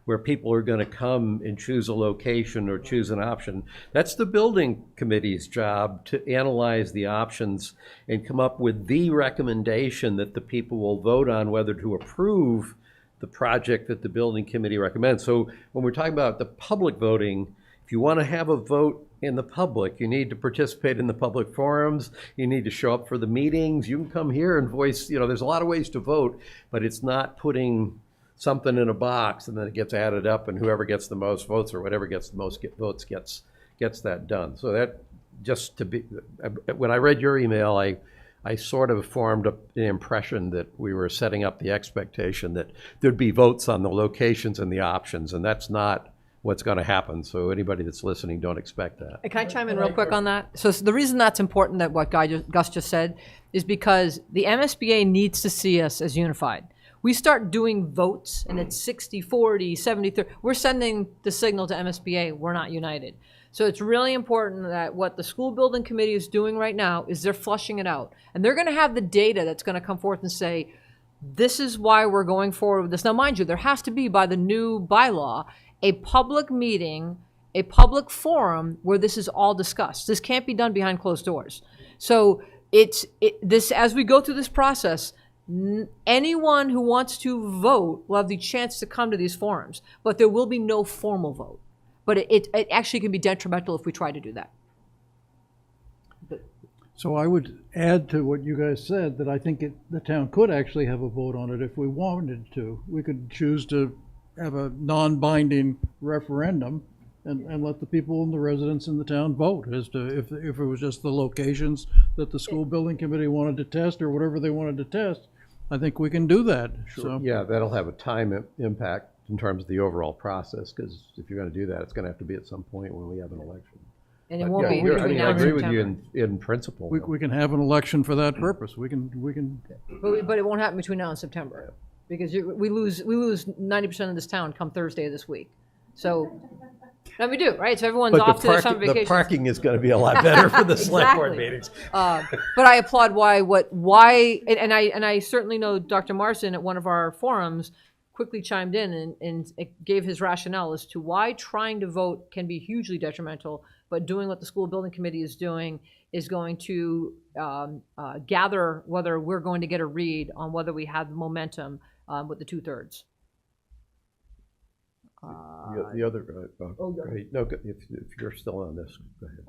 where people are going to come and choose a location or choose an option. That's the building committee's job, to analyze the options and come up with the recommendation that the people will vote on, whether to approve the project that the building committee recommends. So when we're talking about the public voting, if you want to have a vote in the public, you need to participate in the public forums, you need to show up for the meetings, you can come here and voice, there's a lot of ways to vote, but it's not putting something in a box and then it gets added up and whoever gets the most votes or whatever gets the most votes gets that done. So that, just to be, when I read your email, I sort of formed an impression that we were setting up the expectation that there'd be votes on the locations and the options, and that's not what's going to happen. So anybody that's listening, don't expect that. Hey, can I chime in real quick on that? So the reason that's important, that what Gus just said, is because the MSBA needs to see us as unified. We start doing votes and it's 60-40, 70-30. We're sending the signal to MSBA, we're not united. So it's really important that what the school building committee is doing right now is they're flushing it out. And they're going to have the data that's going to come forth and say, this is why we're going forward with this. Now, mind you, there has to be, by the new bylaw, a public meeting, a public forum where this is all discussed. This can't be done behind closed doors. So this, as we go through this process, anyone who wants to vote will have the chance to come to these forums, but there will be no formal vote. But it actually can be detrimental if we try to do that. So I would add to what you guys said that I think the town could actually have a vote on it if we wanted to. We could choose to have a non-binding referendum and let the people and the residents in the town vote as to if it was just the locations that the school building committee wanted to test or whatever they wanted to test. I think we can do that. So Yeah, that'll have a time impact in terms of the overall process, because if you're going to do that, it's going to have to be at some point when we have an election. And it But won't yeah, be between I now and agree with September. you in principle. we can have an election for that purpose. We can. But it won't happen between now and September, because we lose 90% of this town come Thursday of this week. So, no, we do, right? So everyone's But off to their summer the vacation. parking is going to be a lot better for the select board Exactly. meetings. But I applaud and I certainly know Dr. Marson at one of our forums quickly chimed in and gave his rationale as to why trying to vote can be hugely detrimental, but doing what the school building committee is doing is going to gather whether we're going to get a read on whether we have the momentum with the 2/3. The other, great. No, if you're still on this, go ahead.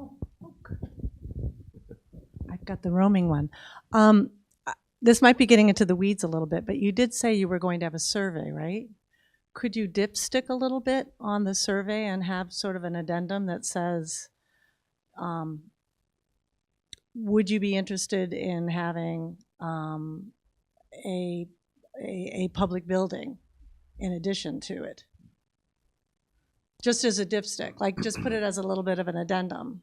I've got the roaming one. This might be getting into the weeds a little bit, but you did say you were going to have a survey, right? Could you dipstick a little bit on the survey and have sort of an addendum that says, would you be interested in having a public building in addition to it? Just as a dipstick, like just put it as a little bit of an addendum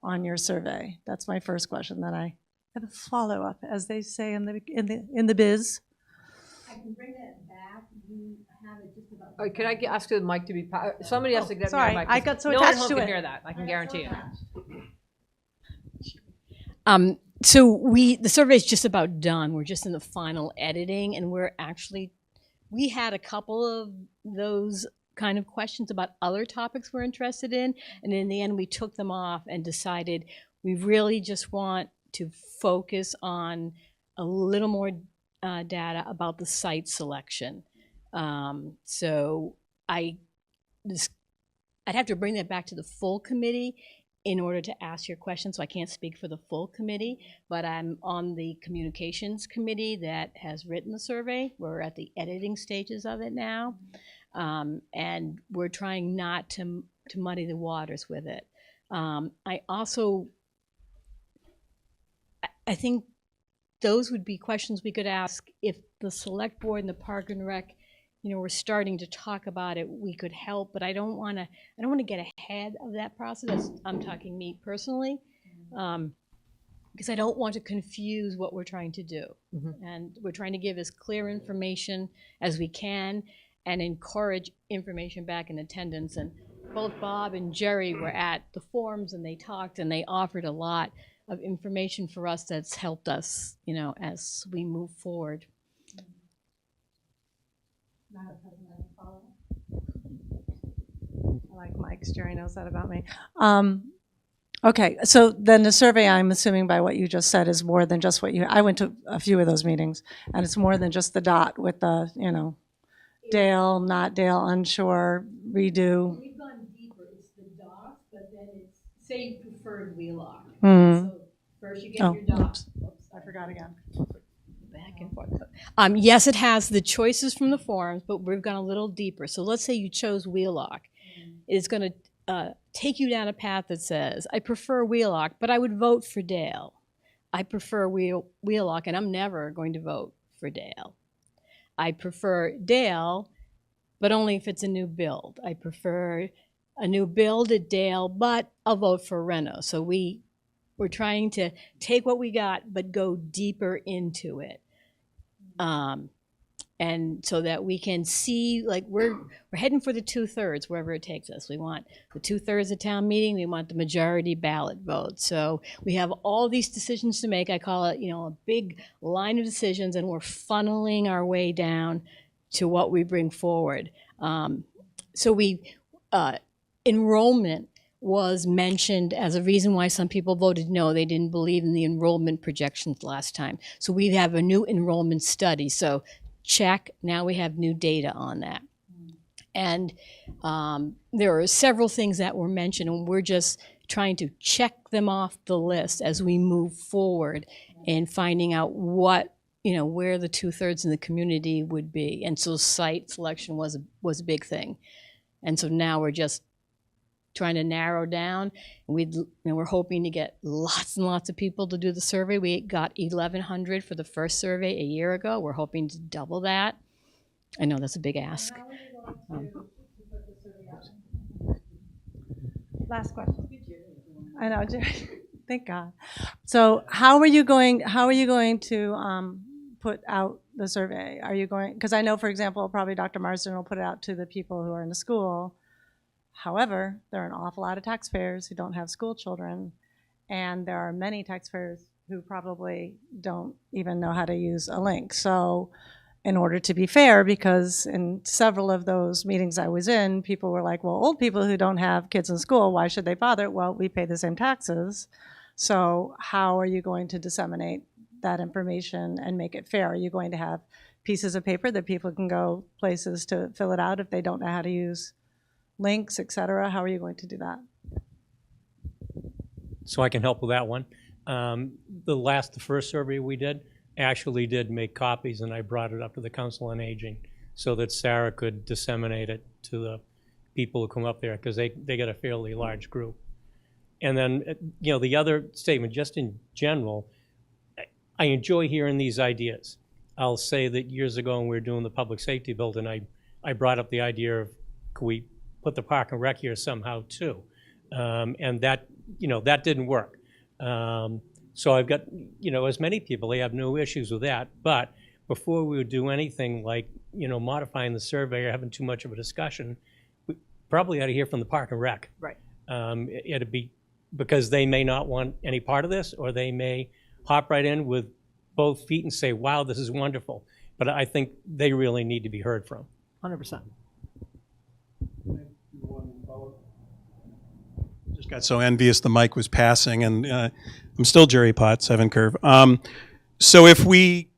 on your survey. That's my first question. Then I have a follow-up, as they say in the biz. I can bring that back. You have it just about. Can I ask the mic to be? Somebody has to get sorry, me a mic. I got so no one at attached home to can it. hear that. I can guarantee you. So the survey is just about done. We're just in the final editing, and we had a couple of those kind of questions about other topics we're interested in, and in the end we took them off and decided we really just want to focus on a little more data about the site selection. So I'd have to bring that back to the full committee in order to ask your question, so I can't speak for the full committee, but I'm on the communications committee that has written the survey. We're at the editing stages of it now, and we're trying not to muddy the waters with it. I think those would be questions we could ask if the select board and the Park and Rec, we're starting to talk about it. We could help, but I don't want to get ahead of that process. I'm talking me personally, because I don't want to confuse what we're trying to do. Mm-hmm. And we're trying to give as clear information as we can and encourage information back in attendance. And both Bob and Jerry were at the forums and they talked and they offered a lot of information for us that's helped us, as we move forward. I like Mike's. Jerry knows that about me. Okay, so then the survey, I'm assuming by what you just said, is more than just what you, I went to a few of those meetings, and it's more than just the dot with the, Dale, not Dale, unsure, redo. We've gone deeper. It's the dots, but then it's, say you preferred Wheelock. Hmm. So first you get Oh, your dots. oops, I forgot again. Back and forth. Yes, it has the choices from the forums, but we've gone a little deeper. So let's say you chose Wheelock. It's going to take you down a path that says, I prefer Wheelock, but I would vote for Dale. I prefer Wheelock, and I'm never going to vote for Dale. I prefer Dale, but only if it's a new build. I prefer a new build at Dale, but I'll vote for Reno. So we're trying to take what we got, but go deeper into it. And so that we can see, like, we're heading for the 2/3 wherever it takes us. We want the 2/3 of town meeting. We want the majority ballot vote. So we have all these decisions to make. I call it, a big line of decisions, and we're funneling our way down to what we bring forward. So enrollment was mentioned as a reason why some people voted no. They didn't believe in the enrollment projections last time. So we have a new enrollment study. So check, now we have new data on that. And there are several things that were mentioned, and we're just trying to check them off the list as we move forward and finding out what, where the 2/3 in the community would be. And so site selection was a big thing. And so now we're just trying to narrow down. We're hoping to get lots and lots of people to do the survey. We got 1,100 for the first survey a year ago. We're hoping to double that. I know that's a big ask. Last question. I know, thank God. So how are you going to put out the survey? Are you going, because I know, for example, probably Dr. Marsden will put it out to the people who are in the school. However, there are an awful lot of taxpayers who don't have school children, and there are many taxpayers who probably don't even know how to use a link. So in order to be fair, because in several of those meetings I was in, people were like, well, old people who don't have kids in school, why should they bother? Well, we pay the same taxes. So how are you going to disseminate that information and make it fair? Are you going to have pieces of paper that people can go places to fill it out if they don't know how to use links, et cetera? How are you going to do that? So I can help with that one. The first survey we did actually did make copies, and I brought it up to the Council on Aging so that Sarah could disseminate it to the people who come up there, because they get a fairly large group. And then, the other statement, just in general, I enjoy hearing these ideas. I'll say that years ago when we were doing the public safety building, I brought up the idea of, could we put the park and rec here somehow too? And that didn't work. So I've got, as many people, they have no issues with that. But before we would do anything like, modifying the survey or having too much of a discussion, we probably ought to hear from the park and rec. Right. It'd be, because they may not want any part of this, or they may hop right in with both feet and say, wow, this is wonderful. But I think they really need to be heard from. 100%. Just got so envious the mic was passing, and I'm still Jerry Potts, Evan Curve. So if we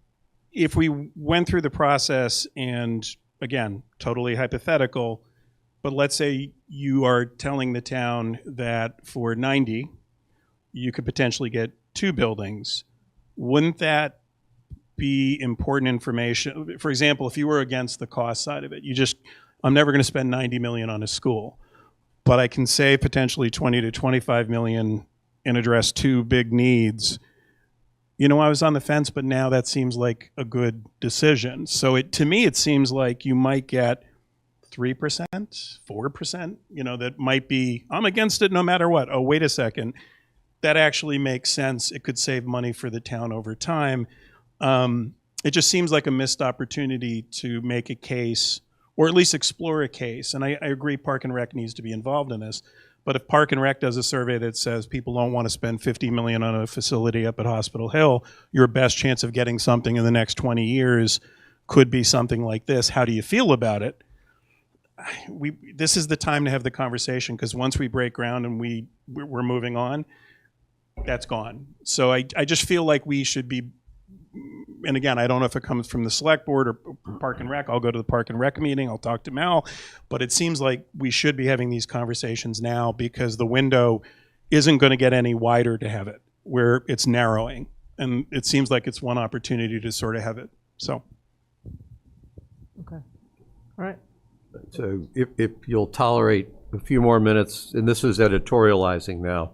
went through the process, and again, totally hypothetical, but let's say you are telling the town that for 90, you could potentially get 2 buildings, wouldn't that be important information? For example, if you were against the cost side of it, I'm never going to spend $90 million on a school, but I can save potentially $20 to $25 million and address 2 big needs. I was on the fence, but now that seems like a good decision. So to me, it seems like you might get 3%, 4%, that might be, I'm against it no matter what. Oh, wait a second. That actually makes sense. It could save money for the town over time. It just seems like a missed opportunity to make a case, or at least explore a case. And I agree Park and Rec needs to be involved in this. But if Park and Rec does a survey that says people don't want to spend $50 million on a facility up at Hospital Hill, your best chance of getting something in the next 20 years could be something like this. How do you feel about it? this is the time to have the conversation, because once we break ground and we're moving on, that's gone. So I just feel like we should be, and again, I don't know if it comes from the select board or Park and Rec. I'll go to the Park and Rec meeting. I'll talk to Mal, but it seems like we should be having these conversations now, because the window isn't going to get any wider to have it, where it's narrowing. And it seems like it's one opportunity to sort of have it. So. Okay. All right. So if you'll tolerate a few more minutes, and this is editorializing now.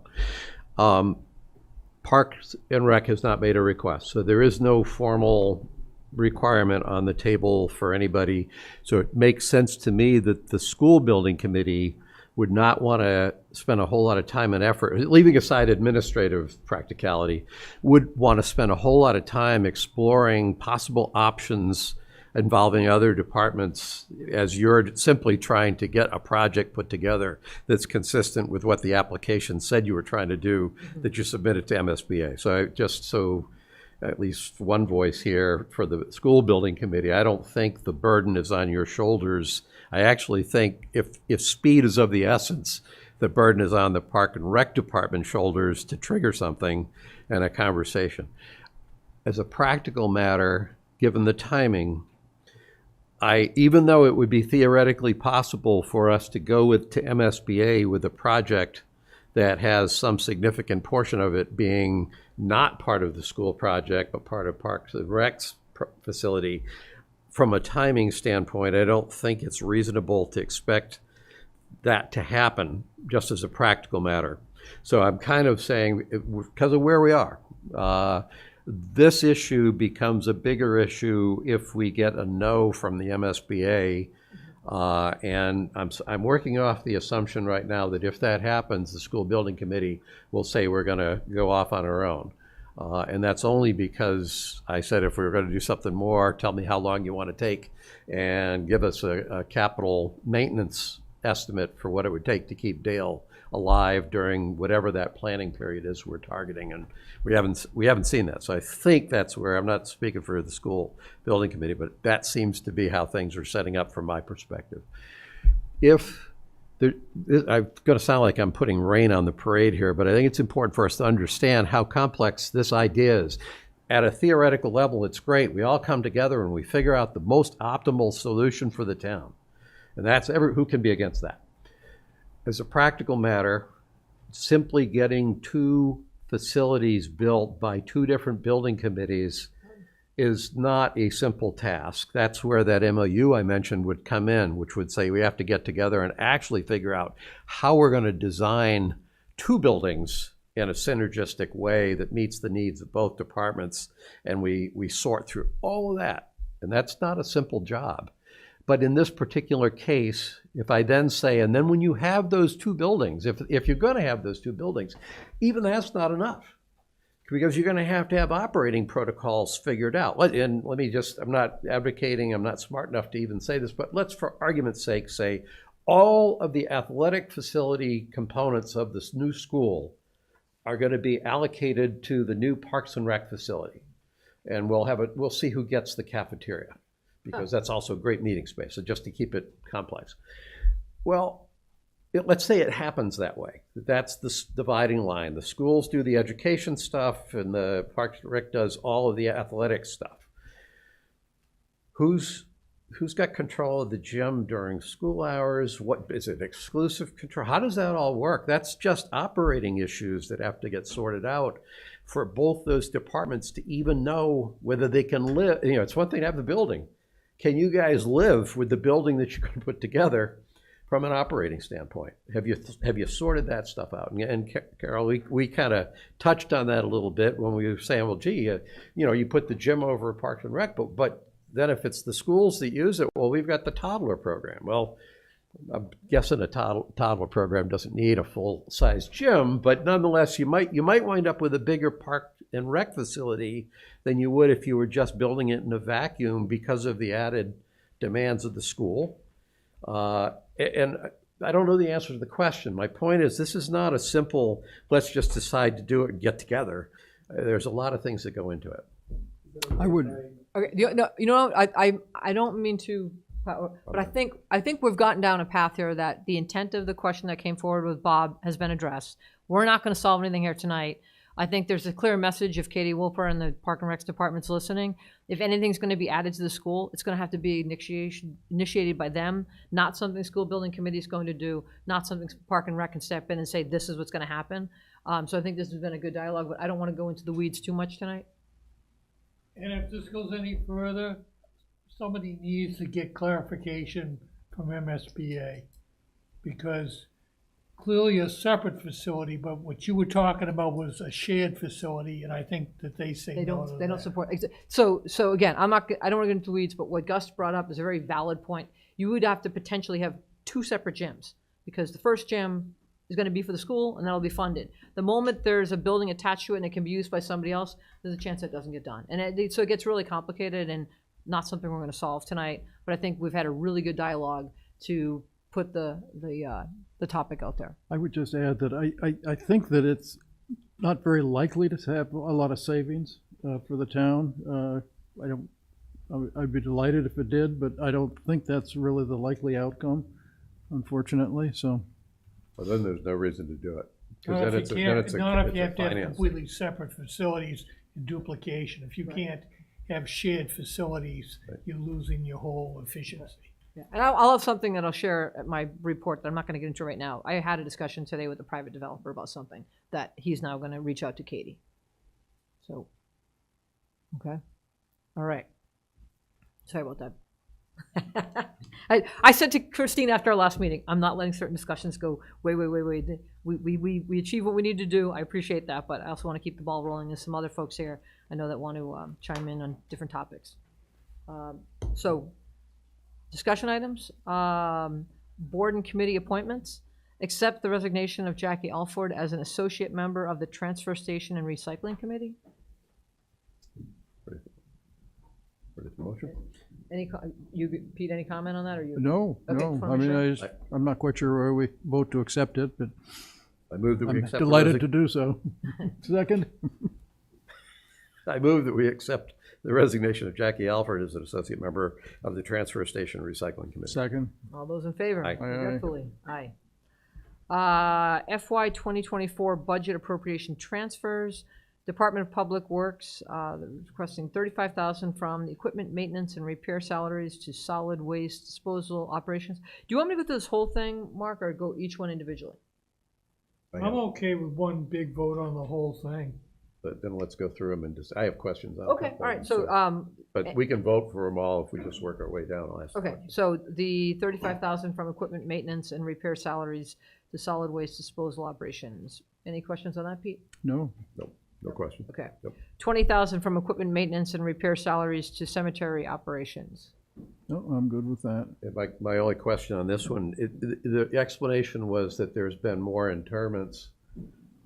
Parks and Rec has not made a request, so there is no formal requirement on the table for anybody. So it makes sense to me that the school building committee would not want to spend a whole lot of time and effort, leaving aside administrative practicality, would want to spend a whole lot of time exploring possible options involving other departments, as you're simply trying to get a project put together that's consistent with what the application said you were trying to do, that you submitted to MSBA. So just so at least one voice here for the school building committee, I don't think the burden is on your shoulders. I actually think if speed is of the essence, the burden is on the Park and Rec department shoulders to trigger something and a conversation. As a practical matter, given the timing, even though it would be theoretically possible for us to go to MSBA with a project that has some significant portion of it being not part of the school project, but part of Parks and Rec's facility, from a timing standpoint, I don't think it's reasonable to expect that to happen just as a practical matter. So I'm kind of saying, because of where we are, this issue becomes a bigger issue if we get a no from the MSBA, and I'm working off the assumption right now that if that happens, the school building committee will say we're going to go off on our own, and that's only because I said if we were going to do something more, tell me how long you want to take, and give us a capital maintenance estimate for what it would take to keep Dale alive during whatever that planning period is we're targeting, and we haven't seen that. So I think that's where, I'm not speaking for the school building committee, but that seems to be how things are setting up from my perspective. I'm going to sound like I'm putting rain on the parade here, but I think it's important for us to understand how complex this idea is. At a theoretical level, it's great. We all come together and we figure out the most optimal solution for the town, and that's who can be against that? As a practical matter, simply getting two facilities built by two different building committees is not a simple task. That's where that MOU I mentioned would come in, which would say we have to get together and actually figure out how we're going to design two buildings in a synergistic way that meets the needs of both departments, and we sort through all of that. And that's not a simple job. But in this particular case, if I then say, and then when you have those two buildings, if you're going to have those two buildings, even that's not enough, because you're going to have operating protocols figured out. And let me just, I'm not advocating, I'm not smart enough to even say this, but let's, for argument's sake, say all of the athletic facility components of this new school are going to be allocated to the new Parks and Rec facility. And we'll see who gets the cafeteria, because that's also a great meeting space, so just to keep it complex. Well, let's say it happens that way. That's the dividing line. The schools do the education stuff, and the Parks and Rec does all of the athletic stuff. Who's got control of the gym during school hours? What is it, exclusive control? How does that all work? That's just operating issues that have to get sorted out for both those departments to even know whether they can live. You know, it's one thing to have the building. Can you guys live with the building that you're going to put together from an operating standpoint? Have you sorted that stuff out? And Carol, we kind of touched on that a little bit when we were saying, well, gee, you put the gym over at Parks and Rec, but then if it's the schools that use it, well, we've got the toddler program. Well, I'm guessing a toddler program doesn't need a full-size gym, but nonetheless, you might wind up with a bigger Park and Rec facility than you would if you were just building it in a vacuum because of the added demands of the school. And I don't know the answer to the question. My point is, this is not a simple, let's just decide to do it and get together. There's a lot of things that go into it. I would, Okay, I don't mean to But I think we've gotten down a path here that the intent of the question that came forward with Bob has been addressed. We're not going to solve anything here tonight. I think there's a clear message if Katie Wolper and the Park and Recs department's listening. If anything's going to be added to the school, it's going to have to be initiated by them, not something school building committee is going to do, not something Park and Rec can step in and say, this is what's going to happen. So I think this has been a good dialogue, but I don't want to go into the weeds too much tonight. And if this goes any further, somebody needs to get clarification from MSBA, because clearly a separate facility, but what you were talking about was a shared facility, and I think that they say They no to don't, they don't that. support, so again, I don't want to get into the weeds, but what Gus brought up is a very valid point. You would have to potentially have two separate gyms, because the first gym is going to be for the school, and that'll be funded. The moment there's a building attached to it and it can be used by somebody else, there's a chance that doesn't get done. And so it gets really complicated and not something we're going to solve tonight, but I think we've had a really good dialogue to put the topic out there. I would just add that I think that it's not very likely to have a lot of savings for the town. I'd be delighted if it did, but I don't think that's really the likely outcome, unfortunately, so. Well, then there's no reason to do it. 'Cause Not then if you it's a- can't- then it's a- not if it's you a have to have finance. completely separate facilities and duplication. If you can't have shared facilities, you're losing your whole efficiency. Yeah. And I'll have something that I'll share at my report that I'm not going to get into right now. I had a discussion today with a private developer about something that he's now going to reach out to Katie. So, okay. All right. Sorry about that. I said to Christine after our last meeting, I'm not letting certain discussions go, wait. We achieve what we need to do. I appreciate that, but I also want to keep the ball rolling. There's some other folks here I know that want to chime in on different topics. So, discussion items, board and committee appointments. Accept the resignation of Jackie Alford as an associate member of the Transfer Station and Recycling Committee. Ready for motion? Pete, any comment on that, or you? No, Okay, no, just wanna I make mean, sure. I'm not quite sure where we vote to accept it, but I move that we I'm accept. the delighted resi- to do so. Second? I move that we accept the resignation of Jackie Alford as an associate member of the Transfer Station Recycling Committee. Second. All those in favor? Aye. Aye, aye. Regretfully, aye. FY 2024 budget appropriation transfers. Department of Public Works, requesting $35,000 from the equipment maintenance and repair salaries to solid waste disposal operations. Do you want me to go through this whole thing, Mark, or go each one individually? I'm okay with one big vote on the whole thing. But then let's go through them and just, I have questions on. a Okay, couple all of right, them, so, But we can vote for them all if we just work our way down. I'll ask the okay, question. so the $35,000 from equipment maintenance and repair salaries to solid waste disposal operations. Any questions on that, Pete? No. No question. Okay. Yep. $20,000 from equipment maintenance and repair salaries to cemetery operations. No, I'm good with that. And my only question on this one, the explanation was that there's been more interments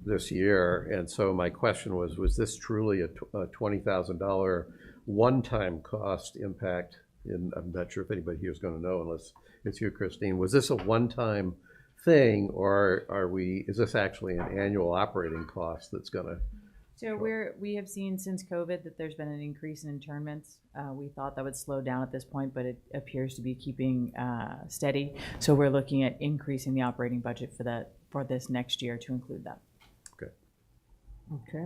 this year, and so my question was this truly a $20,000 one-time cost impact? And I'm not sure if anybody here is going to know unless it's you, Christine. Was this a one-time thing, or is this actually an annual operating cost that's going to? So we have seen since COVID that there's been an increase in internments. We thought that would slow down at this point, but it appears to be keeping steady. So we're looking at increasing the operating budget for this next year to include that. Okay.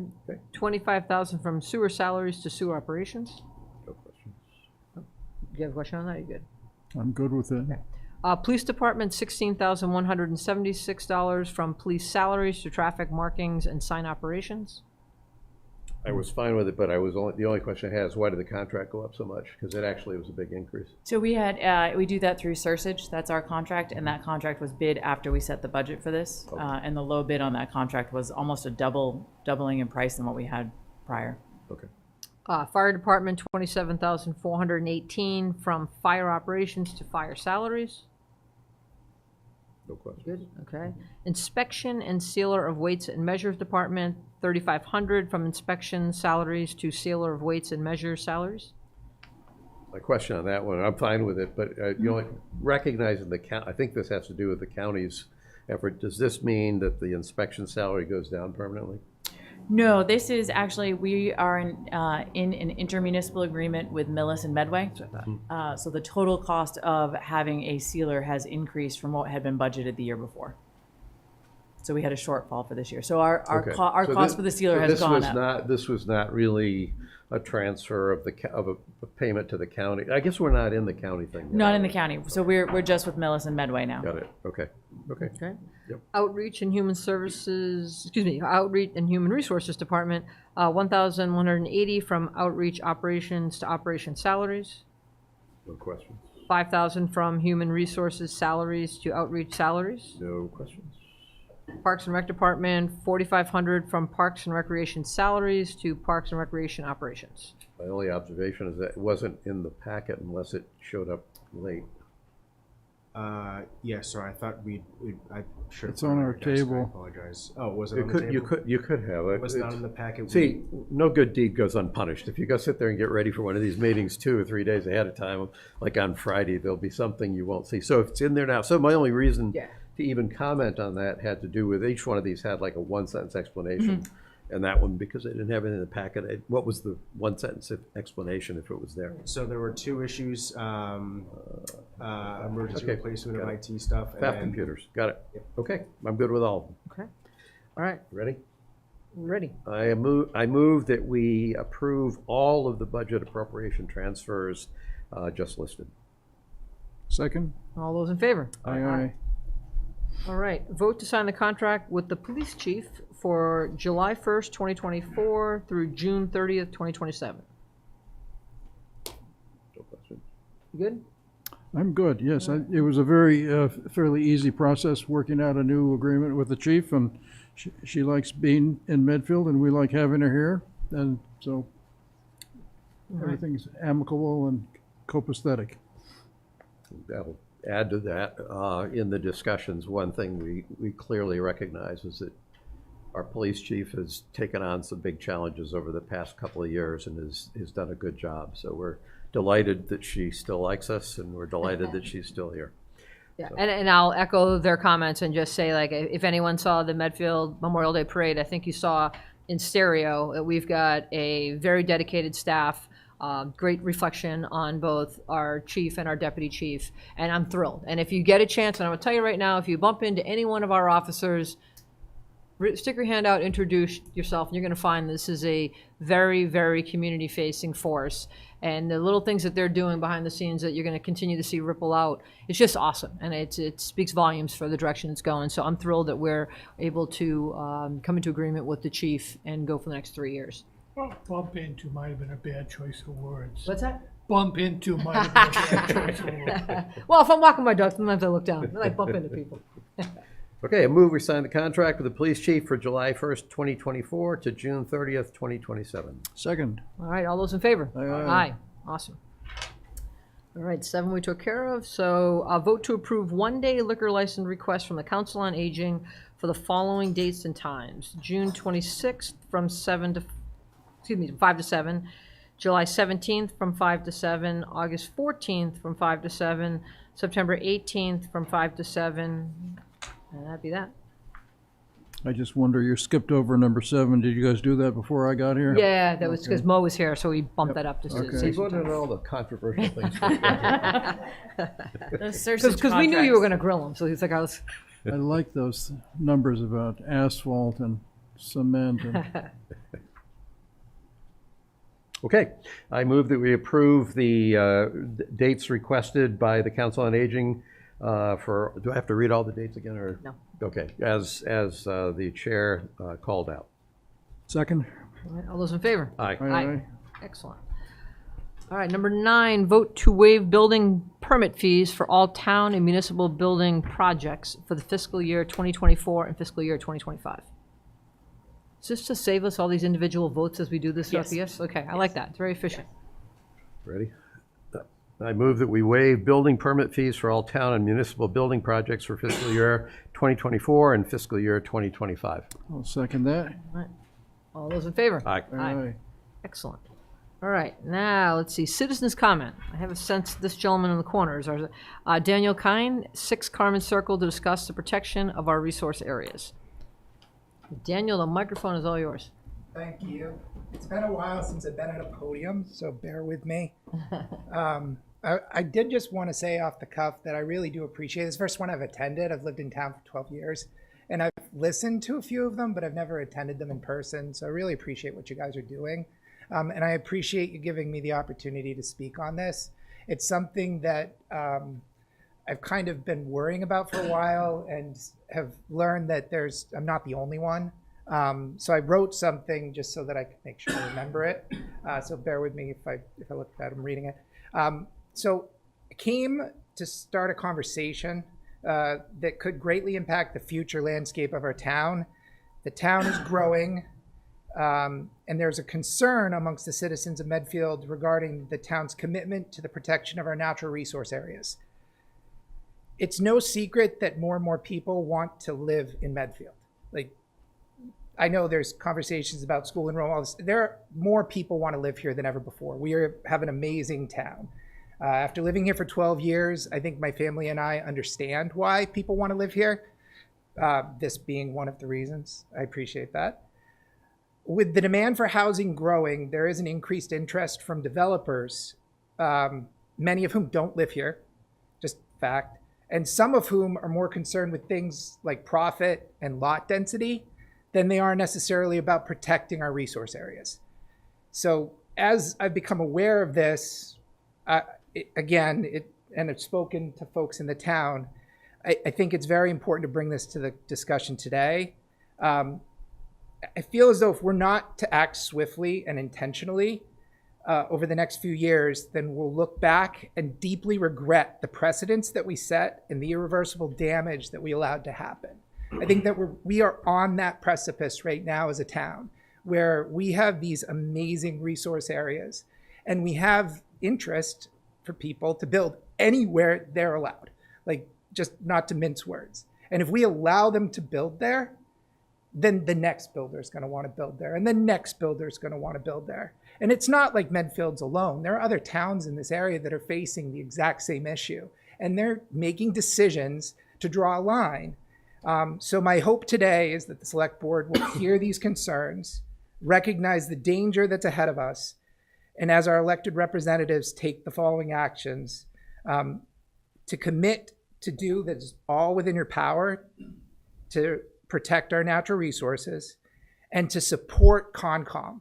25,000 from sewer salaries to sewer operations. No questions. Do you have a question on that? Are you good? I'm good with it. Police department, $16,176 from police salaries to traffic markings and sign operations. I was fine with it, but the only question I had is why did the contract go up so much? Because it actually was a big increase. So we do that through Sursage. That's our contract, and that contract was bid after we set the budget for this. Okay. And the low bid on that contract was almost a doubling in price than what we had prior. Okay. Fire department, $27,418 from fire operations to fire salaries. No question. Good, okay. Inspection and sealer of weights and measures department, $3,500 from inspection salaries to sealer of weights and measures salaries. My question on that one, I'm fine with it, but recognizing I think this has to do with the county's effort. Does this mean that the inspection salary goes down permanently? No, this is actually, we are in an intermunicipal agreement with Millis and Medway. So the total cost of having a sealer has increased from what had been budgeted the year before. So we had a shortfall for this year. So our Okay. So cost for the sealer has gone up. This was not really a transfer of a payment to the county. I guess we're not in the county thing yet. Not in the county. So we're just with Millis and Medway now. Got it. Okay. Okay. Okay. Yep. Outreach and Human Services, Outreach and Human Resources Department, 1,180 from outreach operations to operation salaries. No questions. 5,000 from Human Resources salaries to outreach salaries. No questions. Parks and Rec Department, 4,500 from Parks and Recreation salaries to Parks and Recreation operations. My only observation is that it wasn't in the packet unless it showed up late. Yeah, sorry, I thought I should have. It's on our table. I apologize. Oh, was it on the table? You could have it. It was not in the packet. See, no good deed goes unpunished. If you go sit there and get ready for one of these meetings 2 or 3 days ahead of time, like on Friday, there'll be something you won't see. So if it's in there now, so my only reason to even comment on that had to do with each one of these had like a 1-sentence explanation. And that one, because I didn't have it in the packet, what was the 1-sentence explanation if it was there? So there were 2 issues, emergency Okay, replacement got of it. IT stuff. and FAP then- computers, got it. Yep. Okay, I'm good with all of them. Okay. All right, Ready? ready. I move that we approve all of the budget appropriation transfers just listed. Second? All those in favor? Aye, aye. All right, vote to sign the contract with the police chief for July 1st, 2024 through June 30th, 2027. No question. You good? I'm good, yes. It was a very fairly easy process working out a new agreement with the chief, and she likes being in Medfield, and we like having her here, and so everything's amicable and copacetic. That'll add to that. In the discussions, one thing we clearly recognize is that our police chief has taken on some big challenges over the past couple of years and has done a good job. So we're delighted that she still likes us, and we're delighted that she's still here. Yeah, and I'll echo their comments and just say, like, if anyone saw the Medfield Memorial Day Parade, I think you saw in stereo that we've got a very dedicated staff, great reflection on both our chief and our deputy chief, and I'm thrilled. And if you get a chance, and I'm gonna tell you right now, if you bump into any one of our officers, stick your hand out, introduce yourself, and you're going to find this is a very, very community-facing force. And the little things that they're doing behind the scenes that you're going to continue to see ripple out, it's just awesome. And it speaks volumes for the direction it's going. So I'm thrilled that we're able to come into agreement with the chief and go for the next 3 years. Bump into might have been a bad choice of words. What's that? Bump into might have been a bad choice of words. Well, if I'm walking my dog, sometimes I look down and I bump into people. Okay, I move we sign the contract with the police chief for July 1st, 2024 to June 30th, 2027. Second? All right, all those in favor? Aye, aye. Awesome. All right, 7 we took care of. So vote to approve one-day liquor license request from the Council on Aging for the following dates and times. June 26th from 5 to 7. July 17th from 5 to 7. August 14th from 5 to 7. September 18th from 5 to 7. And that'd be that. I just wonder, you skipped over number 7. Did you guys do that before I got here? Yeah, that was because Mo was here, so we bumped that up just to Okay. save We some voted time. on all the controversial things. Because we knew you were going to grill him, so he's like, I was. I like those numbers about asphalt and cement and Okay, I move that we approve the dates requested by the Council on Aging for, do I have to read all the dates again, or? No. Okay, as the chair called out. Second? All right, all those in favor? Aye. Aye. Excellent. All right, number 9, vote to waive building permit fees for all town and municipal building projects for the fiscal year 2024 and fiscal year 2025. Is this to save us all these individual votes as we do this throughout the year? Okay, I like that. It's very efficient. Ready? I move that we waive building permit fees for all town and municipal building projects for fiscal year 2024 and fiscal year 2025. I'll second that. All those in favor? Aye. Aye. Excellent. All right, now, let's see, citizens' comment. I have a sense this gentleman in the corner is ours. Daniel Kine, 6 Carmen Circle, to discuss the protection of our resource areas. Daniel, the microphone is all yours. Thank you. It's been a while since I've been at a podium, so bear with me. I did just want to say off the cuff that I really do appreciate this. First one I've attended. I've lived in town for 12 years, and I've listened to a few of them, but I've never attended them in person. So I really appreciate what you guys are doing, and I appreciate you giving me the opportunity to speak on this. It's something that I've kind of been worrying about for a while, and have learned that I'm not the only one. So I wrote something just so that I could make sure I remember it. So bear with me if I look at it, I'm reading it. So I came to start a conversation that could greatly impact the future landscape of our town. The town is growing, and there's a concern amongst the citizens of Medfield regarding the town's commitment to the protection of our natural resource areas. It's no secret that more and more people want to live in Medfield. Like, I know there's conversations about school enrollment, all this. There are more people want to live here than ever before. We have an amazing town. After living here for 12 years, I think my family and I understand why people want to live here. This being one of the reasons. I appreciate that. With the demand for housing growing, there is an increased interest from developers, many of whom don't live here, just fact, and some of whom are more concerned with things like profit and lot density than they are necessarily about protecting our resource areas. So as I've become aware of this, and I've spoken to folks in the town, I think it's very important to bring this to the discussion today. I feel as though if we're not to act swiftly and intentionally over the next few years, then we'll look back and deeply regret the precedents that we set and the irreversible damage that we allowed to happen. I think that we are on that precipice right now as a town, where we have these amazing resource areas, and we have interest for people to build anywhere they're allowed, like, just not to mince words. And if we allow them to build there, then the next builder is going to want to build there, and the next builder is going to want to build there. And it's not like Medfield's alone. There are other towns in this area that are facing the exact same issue, and they're making decisions to draw a line. So my hope today is that the select board will hear these concerns, recognize the danger that's ahead of us, and as our elected representatives take the following actions, to commit to do that's all within your power to protect our natural resources and to support Concom.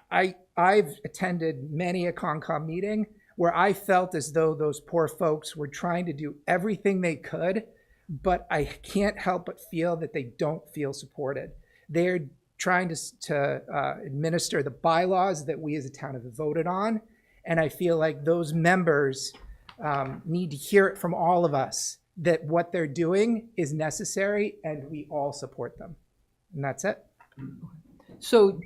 I've attended many a Concom meeting where I felt as though those poor folks were trying to do everything they could, but I can't help but feel that they don't feel supported. They're trying to administer the bylaws that we as a town have voted on, and I feel like those members need to hear it from all of us that what they're doing is necessary and we all support them. And that's it. So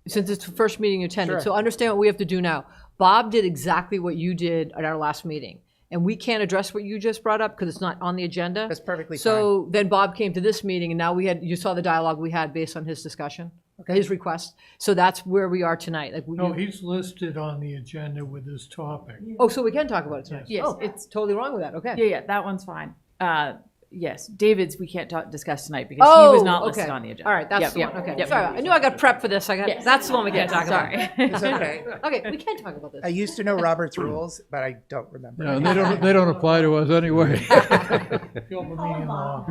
since it's the first meeting you attended, Sure. so understand what we have to do now. Bob did exactly what you did at our last meeting. And we can't address what you just brought up because it's not on the agenda. That's perfectly fine. So then Bob came to this meeting, and now you saw the dialogue we had based on his discussion, his request. So that's where we are tonight. Like No, he's listed on the agenda with this topic. Oh, so we can talk about it tonight? Yes, Oh, it's totally wrong with that, okay. Yeah, that one's fine. Yes, David's we can't discuss tonight because he was not listed on the agenda. All right, that's Yep, the yep, one, okay. yep. Sorry, I knew I got prepped for this. Yes. That's the one we can't talk about. Sorry. It's okay. Okay, we can talk about this. I used to know Robert's rules, but I don't remember. Yeah, and they don't apply to us anyway. The open meeting law.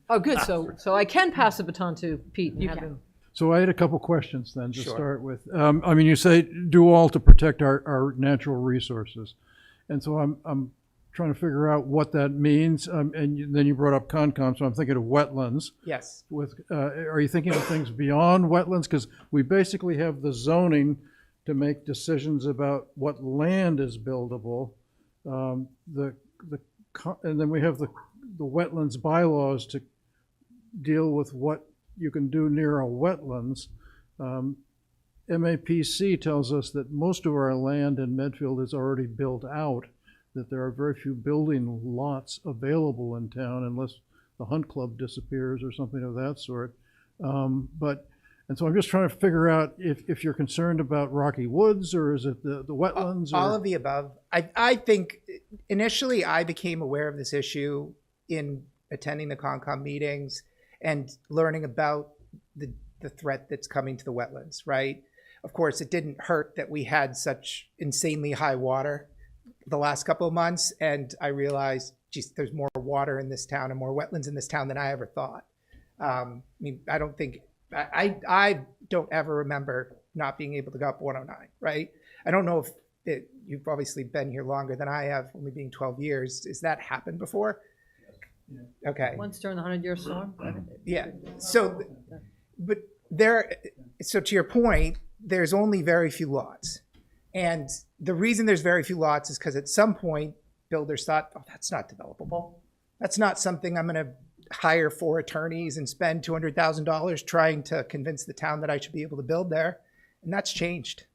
Oh, good, so I can pass the baton to Pete. And You have can. him. So I had a couple questions then to Sure. start with. I mean, you say do all to protect our natural resources. And so I'm trying to figure out what that means. Then you brought up Concom, so I'm thinking of wetlands. Yes. Are you thinking of things beyond wetlands? Because we basically have the zoning to make decisions about what land is buildable. And then we have the wetlands bylaws to deal with what you can do near a wetlands. MAPC tells us that most of our land in Medfield is already built out, that there are very few building lots available in town unless the Hunt Club disappears or something of that sort. And so I'm just trying to figure out if you're concerned about Rocky Woods, or is it the wetlands? All of the above. I think initially I became aware of this issue in attending the Concom meetings and learning about the the threat that's coming to the wetlands, right? Of course, it didn't hurt that we had such insanely high water the last couple of months, and I realized, geez, there's more water in this town and more wetlands in this town than I ever thought. I mean, I don't think, I don't ever remember not being able to go up 109, right? I don't know if you've obviously been here longer than I have, only being 12 years. Has that happened before? Okay. Once during the 100-year storm? Yeah. So, but so to your point, there's only very few lots. And the reason there's very few lots is because at some point, builders thought, oh, that's not developable. That's not something I'm going to hire 4 attorneys and spend $200,000 trying to convince the town that I should be able to build there. And that's changed.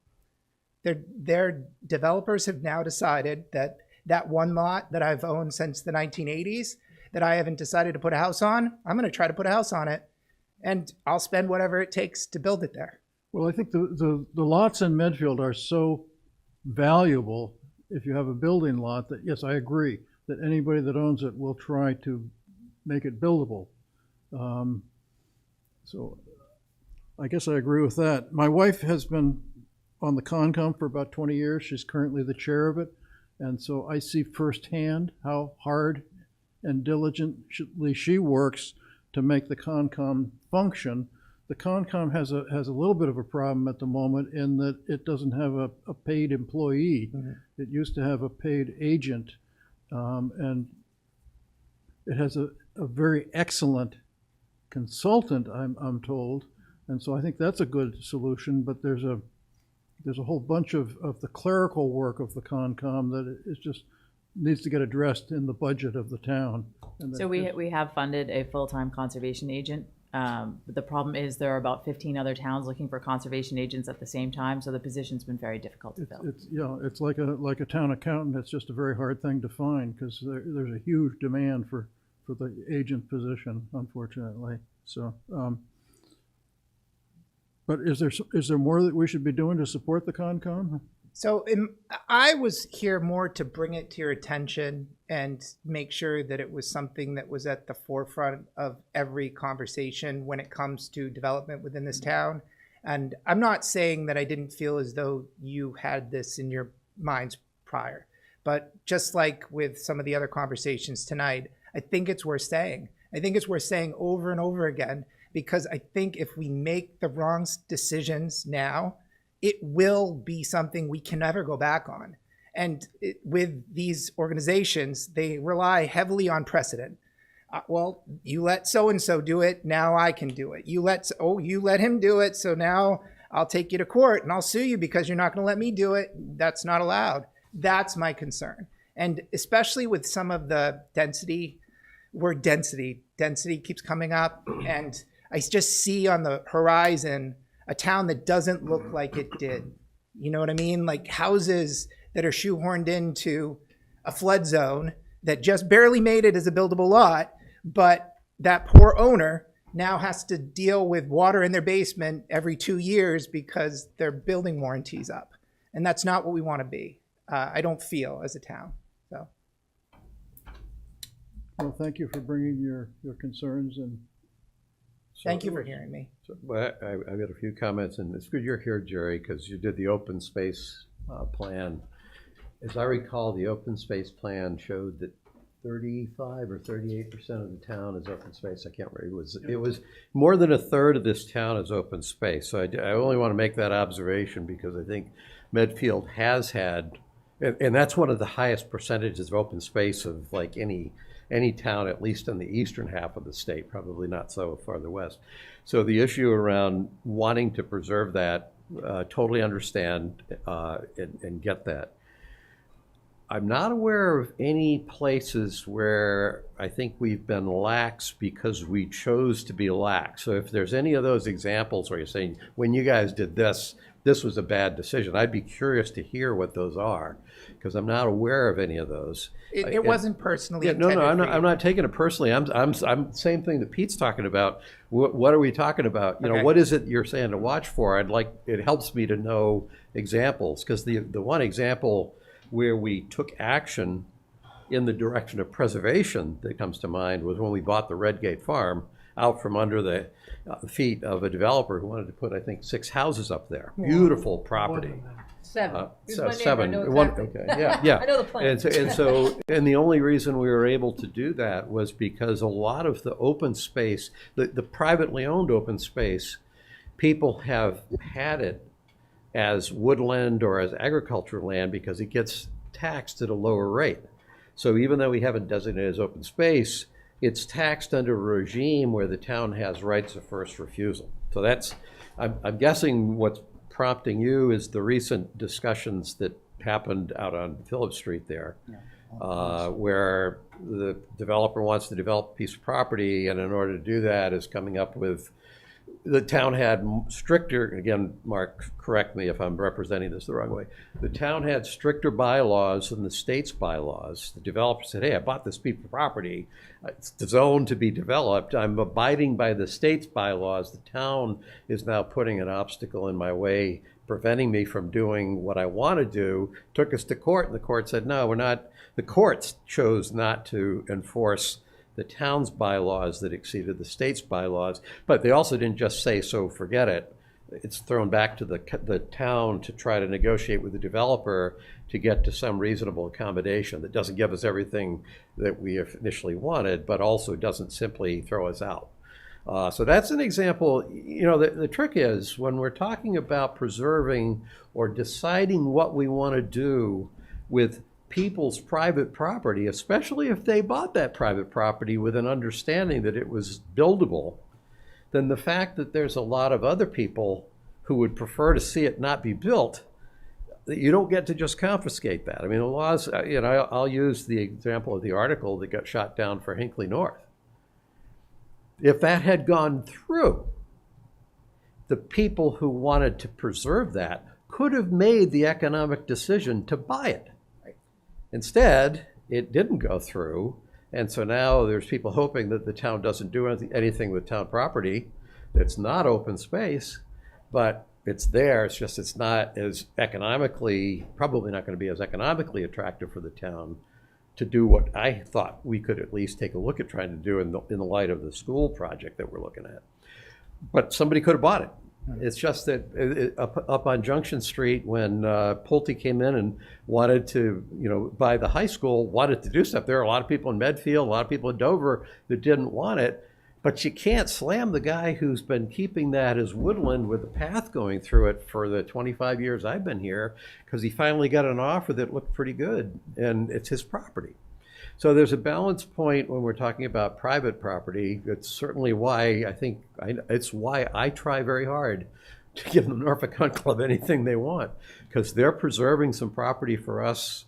Their developers have now decided that that one lot that I've owned since the 1980s that I haven't decided to put a house on, I'm going to try to put a house on it. And I'll spend whatever it takes to build it there. Well, I think the lots in Medfield are so valuable if you have a building lot that, yes, I agree, that anybody that owns it will try to make it buildable. So I guess I agree with that. My wife has been on the Concom for about 20 years. She's currently the chair of it. And so I see firsthand how hard and diligently she works to make the Concom function. The Concom has a little bit of a problem at the moment in that it doesn't have a paid employee. Mm-hmm. It used to have a paid agent, and it has a very excellent consultant, I'm told, and so I think that's a good solution. But there's a whole bunch of the clerical work of the Concom that is just needs to get addressed in the budget of the town. And so we have funded a full-time conservation agent. But the problem is there are about 15 other towns looking for conservation agents at the same time, so the position's been very difficult to fill. It's like a town accountant. It's just a very hard thing to find because there's a huge demand for the agent position, unfortunately. So, but is there more that we should be doing to support the Concom? So I was here more to bring it to your attention and make sure that it was something that was at the forefront of every conversation when it comes to development within this town. And I'm not saying that I didn't feel as though you had this in your minds prior, but just like with some of the other conversations tonight, I think it's worth saying. I think it's worth saying over and over again, because I think if we make the wrong decisions now, it will be something we can never go back on. And with these organizations, they rely heavily on precedent. Well, you let so-and-so do it, now I can do it. You let him do it, so now I'll take you to court and I'll sue you because you're not gonna let me do it. That's not allowed. That's my concern. And especially with some of the density keeps coming up. And I just see on the horizon a town that doesn't look like it did. You know what I mean? Like houses that are shoehorned into a flood zone that just barely made it as a buildable lot, but that poor owner now has to deal with water in their basement every 2 years because their building warranty's up. And that's not what we want to be, I don't feel, as a town. So. Well, thank you for bringing your concerns and. Thank you for hearing me. Well, I've got a few comments, and it's good you're here, Jerry, because you did the open space plan. As I recall, the open space plan showed that 35 or 38% of the town is open space. I can't remember. It was more than a third of this town is open space. So I only want to make that observation because I think Medfield has had, and that's one of the highest percentages of open space of like any town, at least in the eastern half of the state, probably not so farther west. So the issue around wanting to preserve that, totally understand and get that. I'm not aware of any places where I think we've been lax because we chose to be lax. So if there's any of those examples where you're saying, when you guys did this, this was a bad decision, I'd be curious to hear what those are, because I'm not aware of any of those. It wasn't personally intended. No, I'm not taking it personally. I'm same thing that Pete's talking about. What are we talking about? You know, what is it you're saying to watch for? It helps me to know examples, because the one example where we took action in the direction of preservation that comes to mind was when we bought the Redgate Farm out from under the feet of a developer who wanted to put, I think, 6 houses up there. Beautiful property. 7. Here's my neighbor, I 7. know One, exactly. okay, yeah. I know the plan. And the only reason we were able to do that was because a lot of the open space, the privately owned open space, people have had it as woodland or as agricultural land because it gets taxed at a lower rate. So even though we haven't designated as open space, it's taxed under a regime where the town has rights of first refusal. So that's, I'm guessing what's prompting you is the recent discussions that happened out on Phillips Street there, where the developer wants to develop a piece of property, and in order to do that is coming up with, the town had stricter, again, Mark, correct me if I'm representing this the wrong way. The town had stricter bylaws than the state's bylaws. The developer said, hey, I bought this piece of property. It's zoned to be developed. I'm abiding by the state's bylaws. The town is now putting an obstacle in my way, preventing me from doing what I want to do. Took us to court, and the court said, no, we're not. The courts chose not to enforce the town's bylaws that exceeded the state's bylaws, but they also didn't just say, so forget it. It's thrown back to the town to try to negotiate with the developer to get to some reasonable accommodation that doesn't give us everything that we initially wanted, but also doesn't simply throw us out. So that's an example. You know, the trick is when we're talking about preserving or deciding what we want to do with people's private property, especially if they bought that private property with an understanding that it was buildable, then the fact that there's a lot of other people who would prefer to see it not be built, you don't get to just confiscate that. I mean, the laws, you know, I'll use the example of the article that got shot down for Hinckley North. If that had gone through, the people who wanted to preserve that could have made the economic decision to buy it. Instead, it didn't go through, and so now there's people hoping that the town doesn't do anything with town property that's not open space, but it's there. It's just it's not as economically, probably not going to be as economically attractive for the town to do what I thought we could at least take a look at trying to do in the light of the school project that we're looking at. But somebody could have bought it. It's just that up on Junction Street, when Pulte came in and wanted to, you know, buy the high school, wanted to do stuff. There are a lot of people in Medfield, a lot of people in Dover that didn't want it. But you can't slam the guy who's been keeping that as woodland with a path going through it for the 25 years I've been here, because he finally got an offer that looked pretty good, and it's his property. So there's a balance point when we're talking about private property. It's certainly why it's why I try very hard to give the Norfolk Hunt Club anything they want, because they're preserving some property for us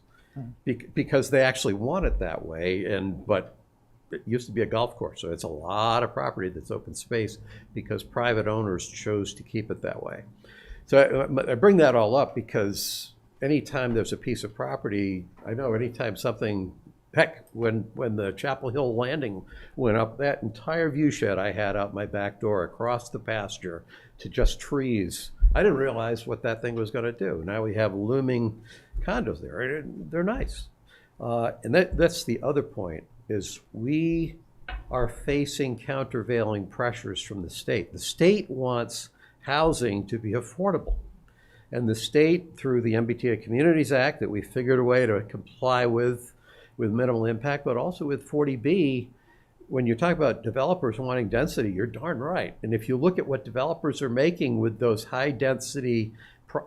because they actually want it that way. But it used to be a golf course, so it's a lot of property that's open space because private owners chose to keep it that way. So I bring that all up because anytime there's a piece of property, I know anytime something, heck, when the Chapel Hill Landing went up, that entire view shed I had out my back door across the pasture to just trees, I didn't realize what that thing was going to do. Now we have looming condos there. They're nice. And that's the other point, is we are facing countervailing pressures from the state. The state wants housing to be affordable. And the state, through the MBTA Communities Act that we figured a way to comply with minimal impact, but also with 40B, when you talk about developers wanting density, you're darn right. And if you look at what developers are making with those high density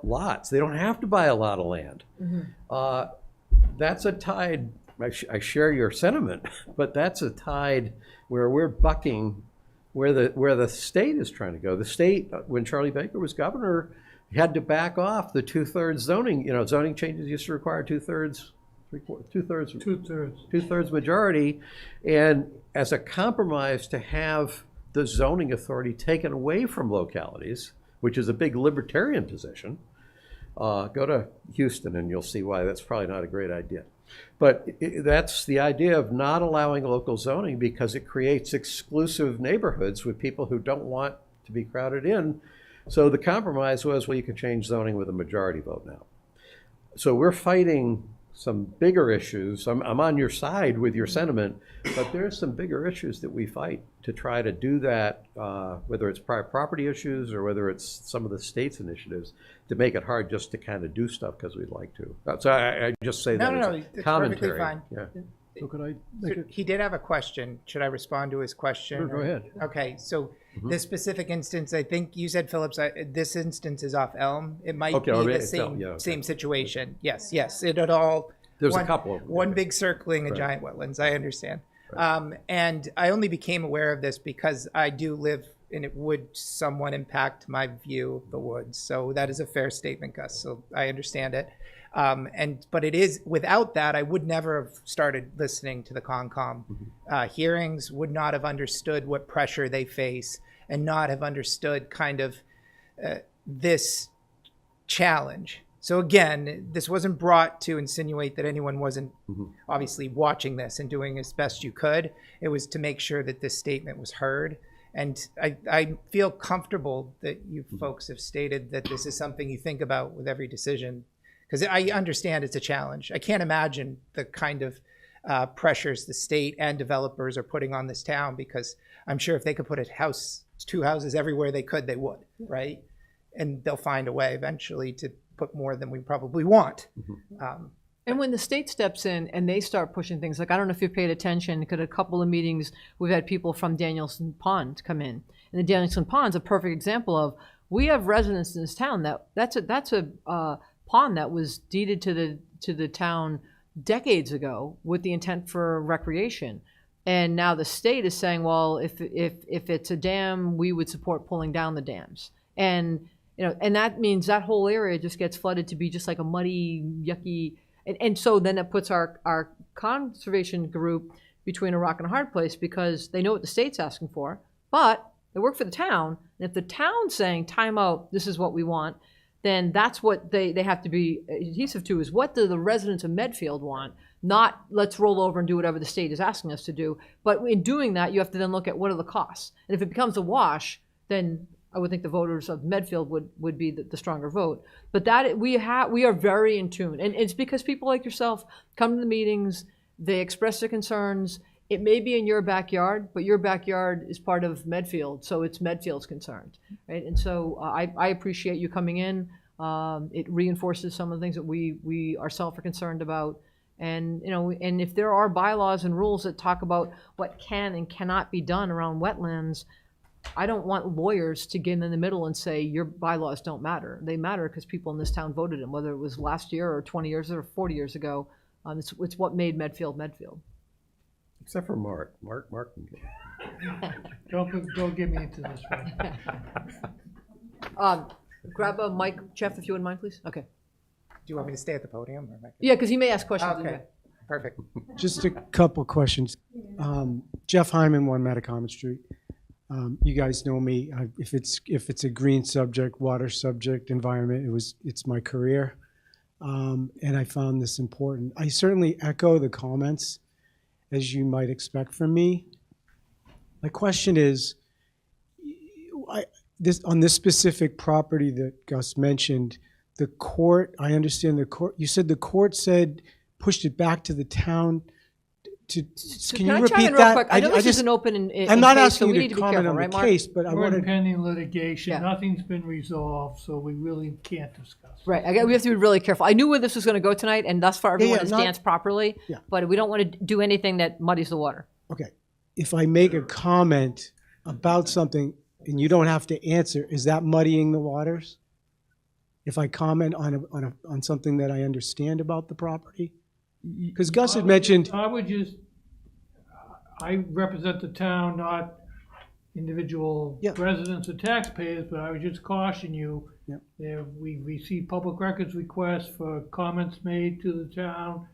lots, they don't have to buy a lot of land. Mm-hmm. That's a tide, I share your sentiment, but that's a tide where we're bucking where the state is trying to go. The state, when Charlie Baker was governor, had to back off the 2/3 zoning. You know, zoning changes used to require two-thirds majority, and as a compromise to have the zoning authority taken away from localities, which is a big libertarian position. Go to Houston and you'll see why that's probably not a great idea. But that's the idea of not allowing local zoning, because it creates exclusive neighborhoods with people who don't want to be crowded in. So the compromise was, well, you can change zoning with a majority vote now. So we're fighting some bigger issues. I'm on your side with your sentiment, but there's some bigger issues that we fight to try to do that, whether it's private property issues or whether it's some of the state's initiatives, to make it hard just to kind of do stuff because we'd like to. So I just say that No, as it's a perfectly commentary. fine. Yeah. So could I So make it? he did have a question. Should I respond to his question? Sure, go or- ahead. Okay, so this specific instance, I think you said, Phillips, this instance is off Elm. It might Okay, be the it's Elm, same, yeah, okay. same situation. Yes, yes, it at all. There's a one- couple of them. One big circling a Right. giant wetlands, I understand. And I only became aware of this because I do live, and it would somewhat impact my view of the woods. So that is a fair statement, Gus, so I understand it. But it is, without that, I would never have started listening to the Concom hearings, would not have understood what pressure they face, and not have understood kind of this challenge. So again, this wasn't brought to insinuate that anyone wasn't obviously watching this and doing as best you could. It was to make sure that this statement was heard. And I feel comfortable that you folks have stated that this is something you think about with every decision, because I understand it's a challenge. I can't imagine the kind of pressures the state and developers are putting on this town, because I'm sure if they could put two houses everywhere they could, they would, right? And they'll find a way eventually to put more than we probably want. And when the state steps in and they start pushing things, like, I don't know if you've paid attention, because a couple of meetings, we've had people from Danielson Pond come in. And the Danielson Pond's a perfect example of, we have residents in this town that's a pond that was deeded to the town decades ago with the intent for recreation. And now the state is saying, well, if it's a dam, we would support pulling down the dams. And and that means that whole area just gets flooded to be just like a muddy, yucky, and so then it puts our conservation group between a rock and a hard place, because they know what the state's asking for, but they work for the town. And if the town's saying, time out, this is what we want, then that's what they have to be adhesive to, is what do the residents of Medfield want, not let's roll over and do whatever the state is asking us to do. But in doing that, you have to then look at what are the costs. And if it becomes a wash, then I would think the voters of Medfield would be the stronger vote. But that we are very in tune. And it's because people like yourself come to the meetings, they express their concerns. It may be in your backyard, but your backyard is part of Medfield, so it's Medfield's concerns, right? And so I appreciate you coming in. It reinforces some of the things that we ourselves are concerned about. And and if there are bylaws and rules that talk about what can and cannot be done around wetlands, I don't want lawyers to get in the middle and say your bylaws don't matter. They matter because people in this town voted them, whether it was last year or 20 years or 40 years ago. It's what made Medfield Medfield. Except for Mark. Mark can go. Don't get me into this one. Grab a mic, Jeff, if you wouldn't mind, please. Okay. Do you want me to stay at the podium? Or am I- Yeah, because he may ask questions. Okay, perfect. Just a couple questions. Jeff Hyman, 1 Metacomet Street. You guys know me. If it's a green subject, water subject, environment, it's my career, and I found this important. I certainly echo the comments, as you might expect from me. My question is, on this specific property that Gus mentioned, the court. I understand the court. You said the court pushed it back to the town. Can you I chime repeat in real that? quick? I know this is an open I'm not case, asking so we you need to to be comment careful, on right, the Mark? case, but I We're in wanted. pending litigation. Yeah. Nothing's been resolved, so we really can't discuss. Right. We have to be really careful. I knew where this was going to go tonight, and thus far everyone has danced properly. Yeah. But we don't want to do anything that muddies the water. Okay, if I make a comment about something and you don't have to answer, is that muddying the waters? If I comment on something that I understand about the property, because Gus had mentioned. I represent the town, not individual residents or taxpayers, but I would just caution you. That we receive public records requests for comments made to the town.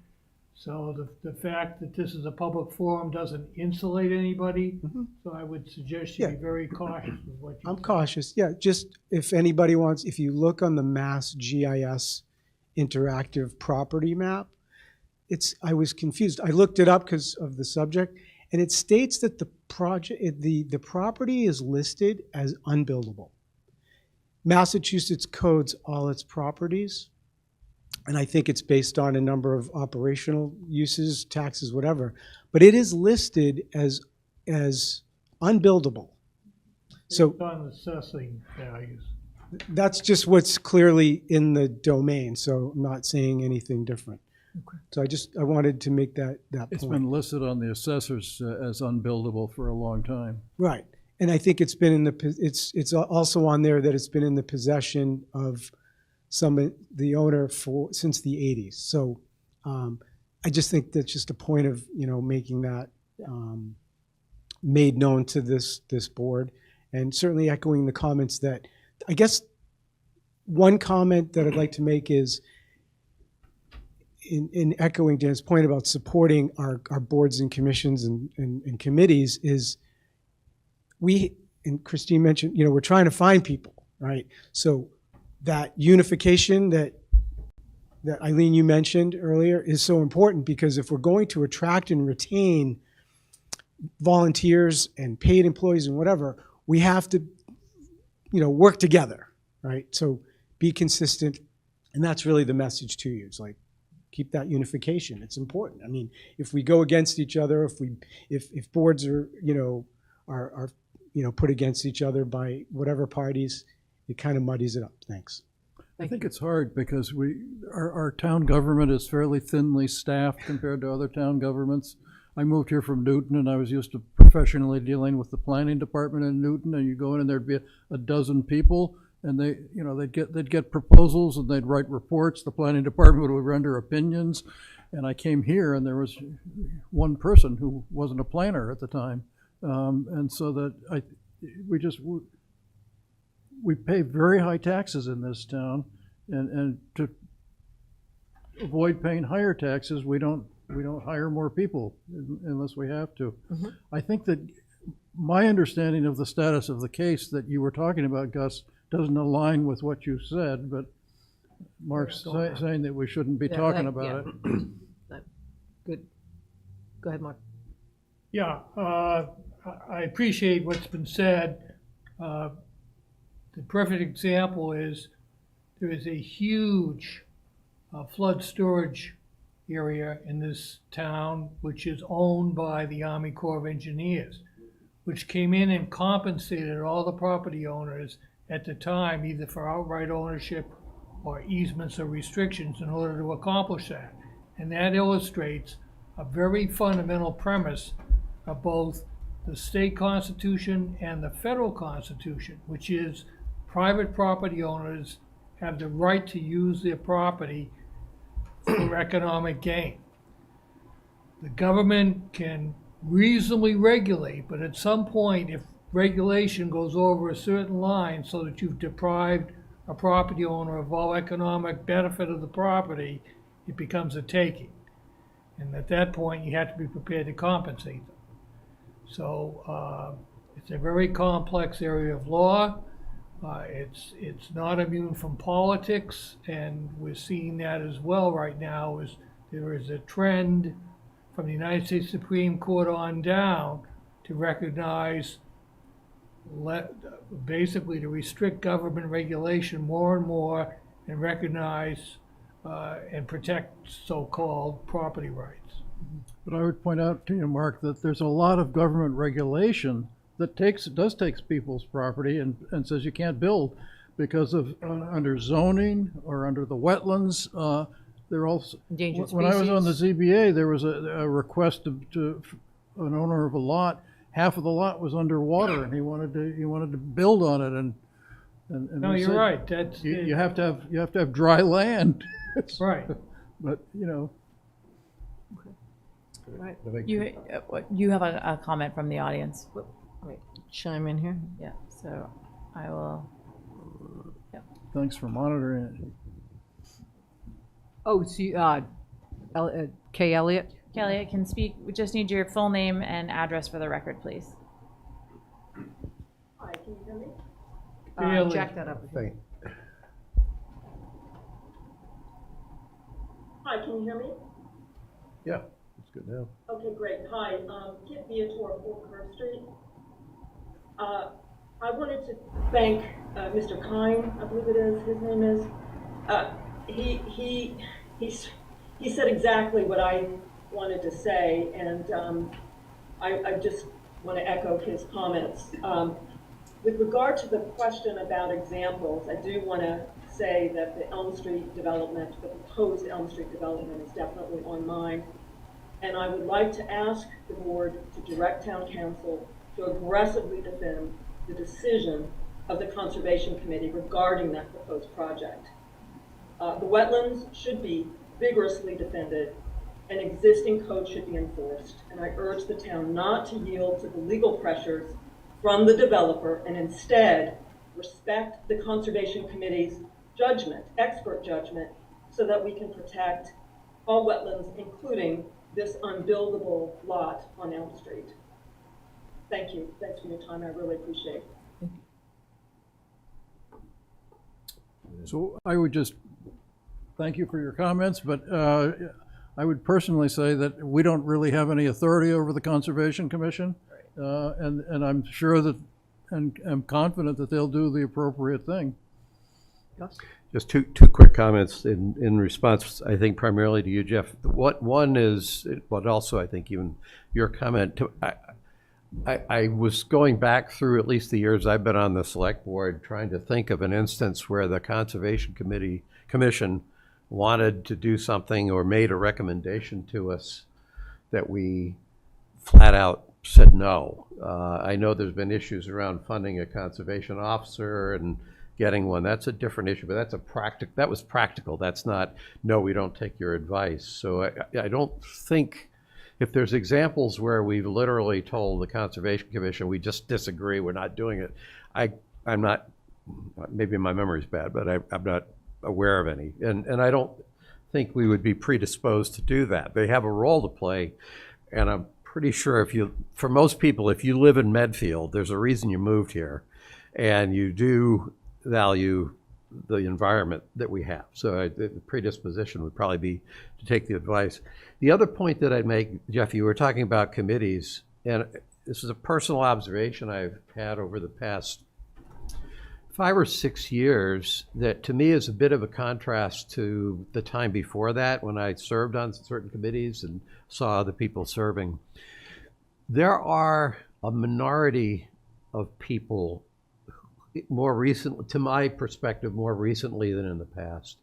So the fact that this is a public forum doesn't insulate anybody. So I would suggest you be very cautious with what you. I'm cautious. Yeah, just if anybody wants, if you look on the Mass GIS interactive property map, I was confused. I looked it up because of the subject, and it states that the property is listed as unbuildable. Massachusetts codes all its properties And I think it's based on a number of operational uses, taxes, whatever. But it is listed as unbuildable. So Based on assessing values. that's just what's clearly in the domain, so I'm not saying anything different. So I wanted to make that It's point. been listed on the assessors as unbuildable for a long time. Right, and I think it's been in it's also on there that it's been in the possession of the owner since the 80s. So I just think that's just a point of, making that made known to this board, and certainly echoing the comments that, I guess one comment that I'd like to make is in echoing Dan's point about supporting our boards and commissions and committees is and Christine mentioned, we're trying to find people, right? So that unification that Eileen, you mentioned earlier is so important, because if we're going to attract and retain volunteers and paid employees and whatever, we have to, work together, right? So be consistent. And that's really the message to you. It's like, keep that unification. It's important. I mean, if we go against each other, if boards are, are put against each other by whatever parties, it kind of muddies it up. Thanks. I think it's hard because our town government is fairly thinly staffed compared to other town governments. I moved here from Newton, and I was used to professionally dealing with the planning department in Newton, and you go in and there'd be a dozen people, and they'd get proposals and they'd write reports. The planning department would render opinions, and I came here and there was one person who wasn't a planner at the time, and so that we pay very high taxes in this town, and to avoid paying higher taxes, we don't hire more people unless we have to. Mm-hmm. I think that my understanding of the status of the case that you were talking about, Gus, doesn't align with what you said, but Mark's saying that we shouldn't be talking about it. Good. Go ahead, Mark. Yeah, I appreciate what's been said. The perfect example is there is a huge flood storage area in this town, which is owned by the Army Corps of Engineers, which came in and compensated all the property owners at the time, either for outright ownership or easements or restrictions, in order to accomplish that. And that illustrates a very fundamental premise of both the state constitution and the federal constitution, which is private property owners have the right to use their property for economic gain. The government can reasonably regulate, but at some point, if regulation goes over a certain line so that you've deprived a property owner of all economic benefit of the property, it becomes a taking. And at that point, you have to be prepared to compensate them. So it's a very complex area of law. It's not immune from politics, and we're seeing that as well right now. There is a trend from the United States Supreme Court on down to recognize, basically to restrict government regulation more and more, and recognize and protect so-called property rights. But I would point out to you, Mark, that there's a lot of government regulation that does take people's property and says you can't build because of under zoning or under the wetlands. They're also Endangered when I was on the species. ZBA, there was a request to an owner of a lot. Half of the lot was underwater, and he wanted to build on it. And No, we you're said, right. That's you have to have dry land. right. But Right. You have a comment from the audience. Wait, chime in here. Yeah, so I will. Thanks for monitoring it. Oh, so Kay Elliott? Kelly, can speak. We just need your full name and address for the record, please. Hi, can you hear me? Barely. Jack that up. Thank- Hi, can you hear me? Yeah, it's good now. Okay, great. Hi, Kit Viator, 4 Curve Street. I wanted to thank Mr. Kine, I believe it is, his name is. he said exactly what I wanted to say, and I just want to echo his comments. With regard to the question about examples, I do want to say that the Elm Street development, the proposed Elm Street development, is definitely on mine. And I would like to ask the board to direct town council to aggressively defend the decision of the Conservation Committee regarding that proposed project. The wetlands should be vigorously defended and existing code should be enforced. And I urge the town not to yield to the legal pressures from the developer and instead respect the Conservation Committee's judgment, expert judgment, so that we can protect all wetlands, including this unbuildable lot on Elm Street. Thank you. Thanks for your time. I really appreciate it. So I would just thank you for your comments, but I would personally say that we don't really have any authority over the Conservation Commission. And I'm sure that, and I'm confident that they'll do the appropriate thing. Gus? Just two quick comments in response, I think primarily to you, Jeff. One is, but also I think even your comment, I was going back through at least the years I've been on the select board trying to think of an instance where the Conservation Commission wanted to do something or made a recommendation to us that we flat out said no. I know there's been issues around funding a conservation officer and getting one. That's a different issue, but that was practical. That's not, no, we don't take your advice. So I don't think, if there's examples where we've literally told the Conservation Commission, we just disagree, we're not doing it, I'm not, maybe my memory's bad, but I'm not aware of any. And I don't think we would be predisposed to do that. They have a role to play, and I'm pretty sure for most people, if you live in Medfield, there's a reason you moved here, and you do value the environment that we have. So the predisposition would probably be to take the advice. The other point that I'd make, Jeff, you were talking about committees, and this is a personal observation I've had over the past 5 or 6 years that to me is a bit of a contrast to the time before that when I served on certain committees and saw other people serving. There are a minority of people more recently, to my perspective, more recently than in the past,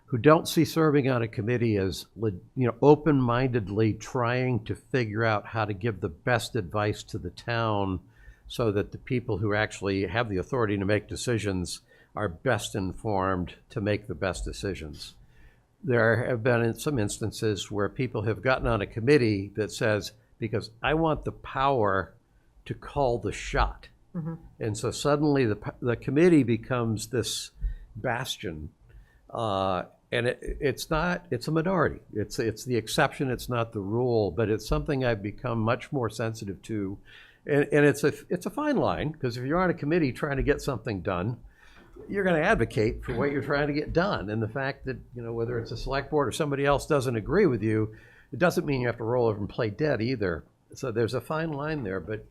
who don't see serving on a committee as, open-mindedly trying to figure out how to give the best advice to the town so that the people who actually have the authority to make decisions are best informed to make the best decisions. There have been some instances where people have gotten on a committee that says, because I want the power to call the shot. Mm-hmm. And so suddenly the committee becomes this bastion, and it's a minority. It's the exception, it's not the rule, but it's something I've become much more sensitive to. And it's a fine line, because if you're on a committee trying to get something done, you're going to advocate for what you're trying to get done. And the fact that, whether it's a select board or somebody else doesn't agree with you, it doesn't mean you have to roll over and play dead either. So there's a fine line there. But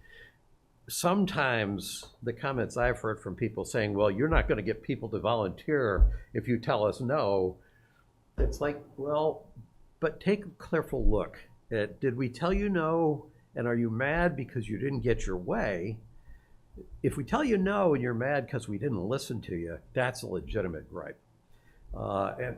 sometimes the comments I've heard from people saying, well, you're not going to get people to volunteer if you tell us no. It's like, well, but take a careful look at, did we tell you no? And are you mad because you didn't get your way? If we tell you no and you're mad because we didn't listen to you, that's a legitimate gripe. And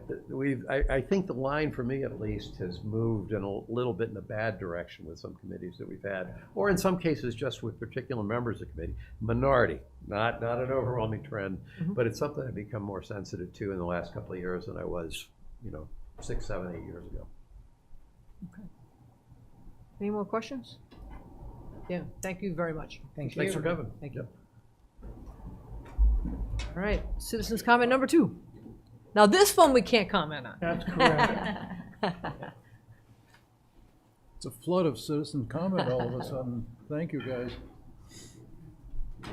I think the line, for me at least, has moved in a little bit in a bad direction with some committees that we've had, or in some cases just with particular members of the committee. Minority, not an overwhelming trend, mm-hmm. but it's something I've become more sensitive to in the last couple of years than I was, 6, 7, 8 years ago. Okay. Any more questions? Yeah, thank you very much. Thanks for coming. Thank you. All right, citizens' comment number 2. Now this one we can't comment on. That's correct. It's a flood of citizen comment all of a sudden. Thank you, guys.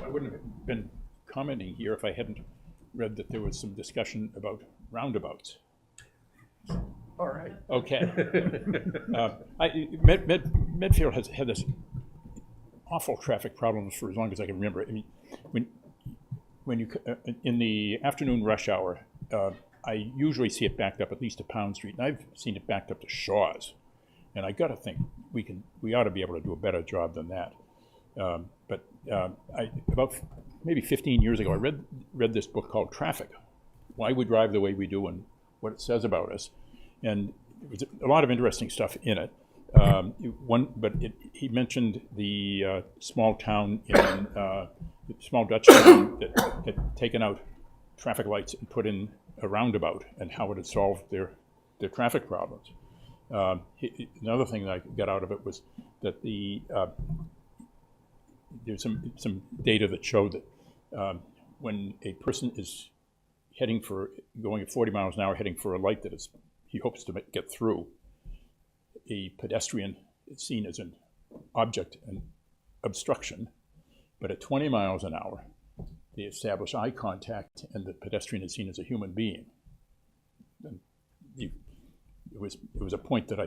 I wouldn't have been commenting here if I hadn't read that there was some discussion about roundabouts. All right. Okay. Medfield has had this awful traffic problems for as long as I can remember. I mean, when you in the afternoon rush hour, I usually see it backed up at least to Pound Street, and I've seen it backed up to Shaw's. And I got to think we ought to be able to do a better job than that. About maybe 15 years ago, I read this book called Traffic: Why We Drive the Way We Do and What It Says About Us. And there was a lot of interesting stuff in it. He mentioned the small town small Dutch town that had taken out traffic lights and put in a roundabout, and how it had solved their traffic problems. Another thing that I got out of it was that there's some data that showed that when a person is going at 40 miles an hour, heading for a light that he hopes to get through, a pedestrian is seen as an object and obstruction, but at 20 miles an hour, they establish eye contact, and the pedestrian is seen as a human being. And it was a point that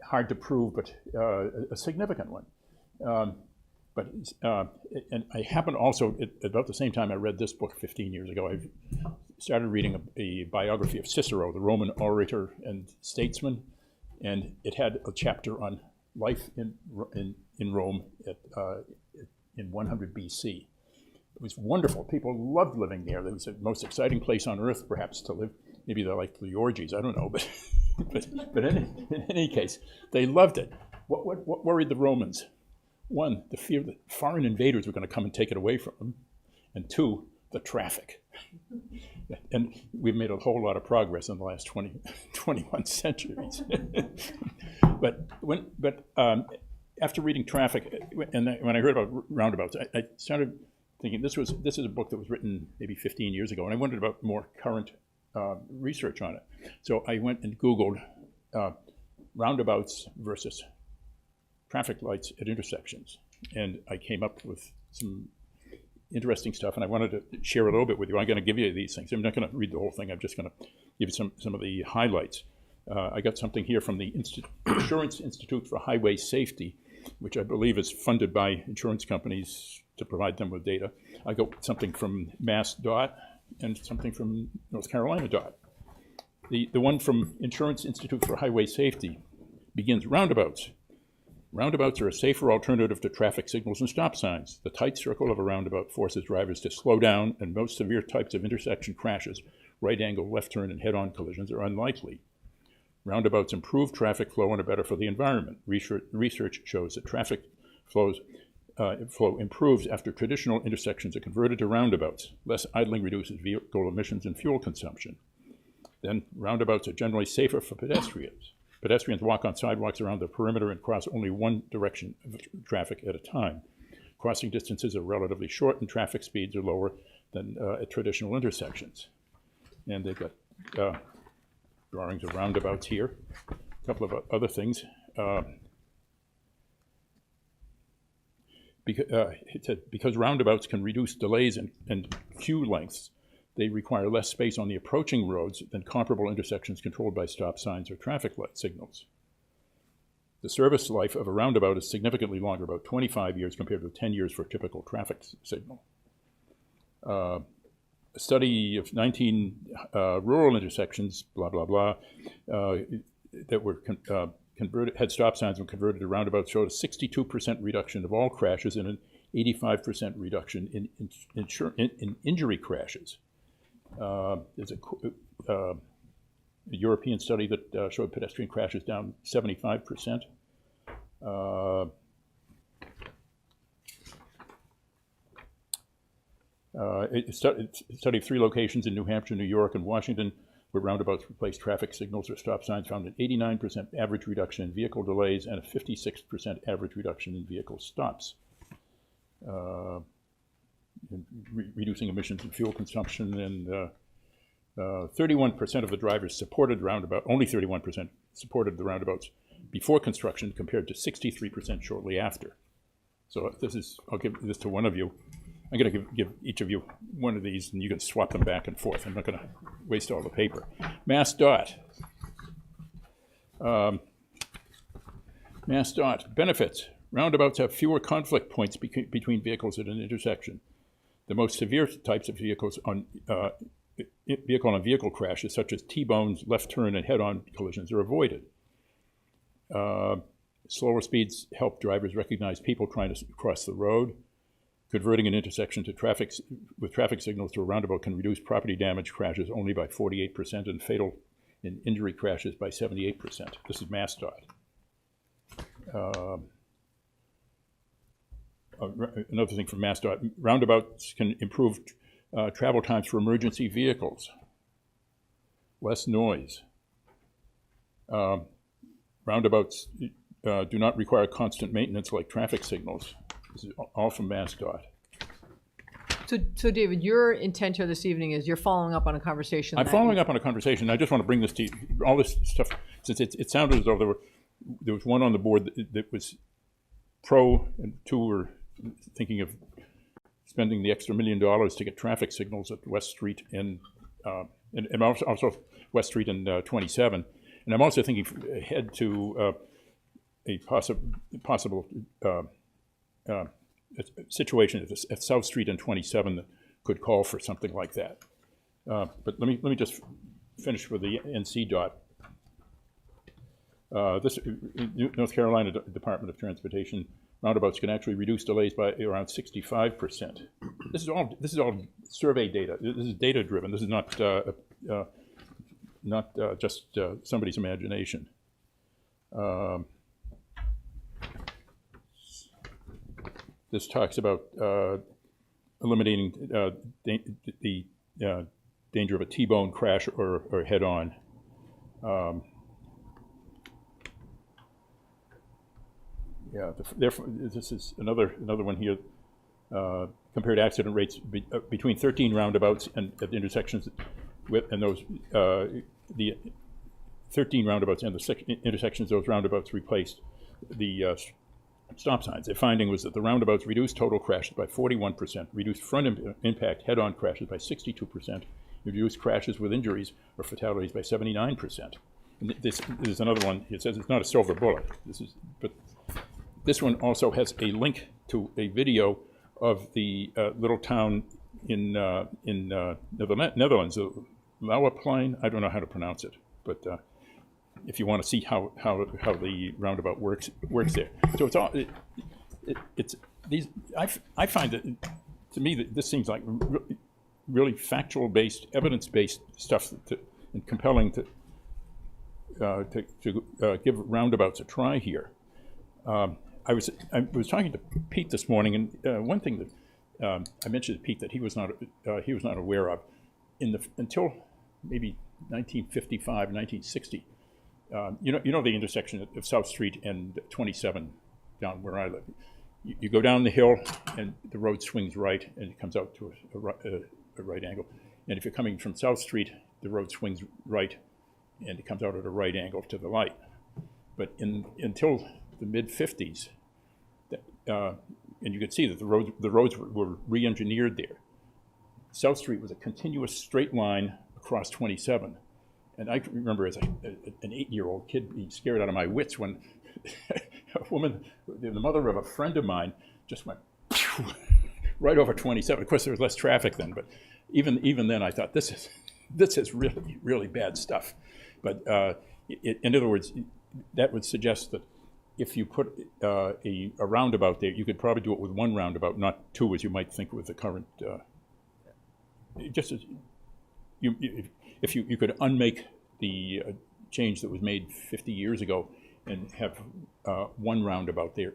hard to prove, but a significant one. And I happened also, at about the same time I read this book 15 years ago, I started reading a biography of Cicero, the Roman orator and statesman, and it had a chapter on life in Rome in 100 BC. It was wonderful. People loved living there. It was the most exciting place on earth, perhaps, to live. Maybe they liked the orgies, I don't know, but in any case, they loved it. What worried the Romans? One, the fear that foreign invaders were going to come and take it away from them, and two, the traffic. And we've made a whole lot of progress in the last 21 centuries. But after reading Traffic, and when I heard about roundabouts, I started thinking this is a book that was written maybe 15 years ago, and I wondered about more current research on it. So I went and Googled roundabouts versus traffic lights at intersections, and I came up with some interesting stuff, and I wanted to share a little bit with you. I'm going to give you these things. I'm not going to read the whole thing. I'm just going to give you some of the highlights. I got something here from the Insurance Institute for Highway Safety, which I believe is funded by insurance companies to provide them with data. I got something from MassDOT and something from North Carolina DOT. The one from Insurance Institute for Highway Safety begins: roundabouts. Roundabouts are a safer alternative to traffic signals and stop signs. The tight circle of a roundabout forces drivers to slow down, and most severe types of intersection crashes, right angle, left turn, and head-on collisions are unlikely. Roundabouts improve traffic flow and are better for the environment. Research shows that traffic flow improves after traditional intersections are converted to roundabouts. Less idling reduces vehicle emissions and fuel consumption. Then roundabouts are generally safer for pedestrians. Pedestrians walk on sidewalks around the perimeter and cross only one direction of traffic at a time. Crossing distances are relatively short and traffic speeds are lower than at traditional intersections. And they've got drawings of roundabouts here. A couple of other things. Because roundabouts can reduce delays and queue lengths, they require less space on the approaching roads than comparable intersections controlled by stop signs or traffic light signals. The service life of a roundabout is significantly longer, about 25 years compared with 10 years for a typical traffic signal. A study of 19 rural intersections, blah, blah, blah, that were had stop signs and converted to roundabouts showed a 62% reduction of all crashes and an 85% reduction in injury crashes. There's a European study that showed pedestrian crashes down 75%. A study of 3 locations in New Hampshire, New York, and Washington where roundabouts replaced traffic signals or stop signs found an 89% average reduction in vehicle delays and a 56% average reduction in vehicle stops. Reducing emissions and fuel consumption, and 31% of the drivers supported only 31% supported the roundabouts before construction compared to 63% shortly after. So I'll give this to one of you. I'm going to give each of you one of these, and you can swap them back and forth. I'm not going to waste all the paper. MassDOT. MassDOT benefits. Roundabouts have fewer conflict points between vehicles at an intersection. The most severe types of vehicles vehicle-on-vehicle crashes, such as T-bones, left turn, and head-on collisions, are avoided. Slower speeds help drivers recognize people trying to cross the road. Converting an intersection to with traffic signals to a roundabout can reduce property damage crashes only by 48% and fatal and injury crashes by 78%. This is MassDOT. Another thing from MassDOT, roundabouts can improve travel times for emergency vehicles, less noise. Roundabouts do not require constant maintenance like traffic signals. This is all from MassDOT. So David, your intent here this evening is you're following up on a conversation. I'm following up on a conversation. I just want to bring this to you, all this stuff, since it sounded as though there was one on the board that was pro, and two were thinking of spending the extra $1 million to get traffic signals at West Street and also West Street and 27. And I'm also thinking ahead to a possible situation at South Street and 27 that could call for something like that. But let me just finish with the NCDOT. This North Carolina Department of Transportation, roundabouts can actually reduce delays by around 65%. This is all survey data. This is data driven. This is not just somebody's imagination. This talks about eliminating the danger of a T-bone crash or head-on. Therefore, this is another one here. Compared accident rates between 13 roundabouts and at the intersections and those the 13 roundabouts and the intersections those roundabouts replaced the stop signs. Their finding was that the roundabouts reduced total crashes by 41%, reduced front impact head-on crashes by 62%, reduced crashes with injuries or fatalities by 79%. And this is another one. It says it's not a silver bullet. But this one also has a link to a video of the little town in the Netherlands, Lauwerplein. I don't know how to pronounce it, but if you want to see how the roundabout works there. So it's all it's these. I find that, to me, that this seems like really factual based, evidence based stuff and compelling to give roundabouts a try here. I was talking to Pete this morning, and one thing that I mentioned to Pete that he was not aware of until maybe 1955, 1960. You know the intersection of South Street and 27 down where I live. You go down the hill and the road swings right and it comes out to a right angle. And if you're coming from South Street, the road swings right and it comes out at a right angle to the light. But until the mid-50s, and you could see that the roads were re-engineered there. South Street was a continuous straight line across 27. And I remember as an 8-year-old kid being scared out of my wits when a woman, the mother of a friend of mine, just went right over 27. Of course, there was less traffic then, but even then I thought, this is really, really bad stuff. But in other words, that would suggest that if you put a roundabout there, you could probably do it with one roundabout, not two, as you might think with the current. Just as if you could unmake the change that was made 50 years ago and have one roundabout there,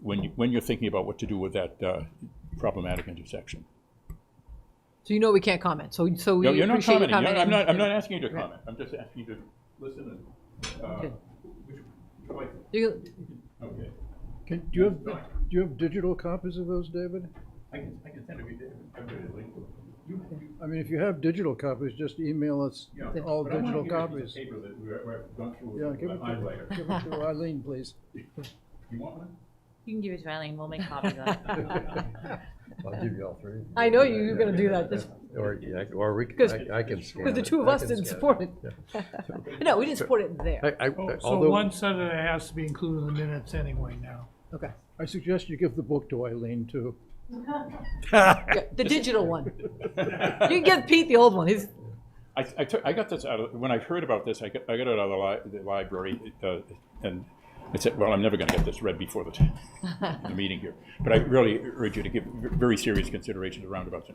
when you're thinking about what to do with that problematic intersection. So we can't comment. So No, you're not appreciate commenting. your comment. I'm not asking you to comment. I'm just asking you to listen and. Okay. Do you have digital copies of those, David? I can send it. I mean, if you have digital copies, just email us all digital copies. Paper that we've gone through. Yeah, give it to Eileen, please. You want one? You can give it to Eileen. We'll make copies of it. I'll give you all three. I know you're going to do that. Or I can scan Because the two of us didn't support it. No, we didn't support it there. So one said that it has to be included in the minutes anyway now. Okay. I suggest you give the book to Eileen, too. Yeah, the digital one. You can give Pete the old one. He's I got this out of, when I heard about this, I got it out of the library, and I said, well, I'm never going to get this read before the meeting here. But I really urge you to give very serious consideration to roundabouts.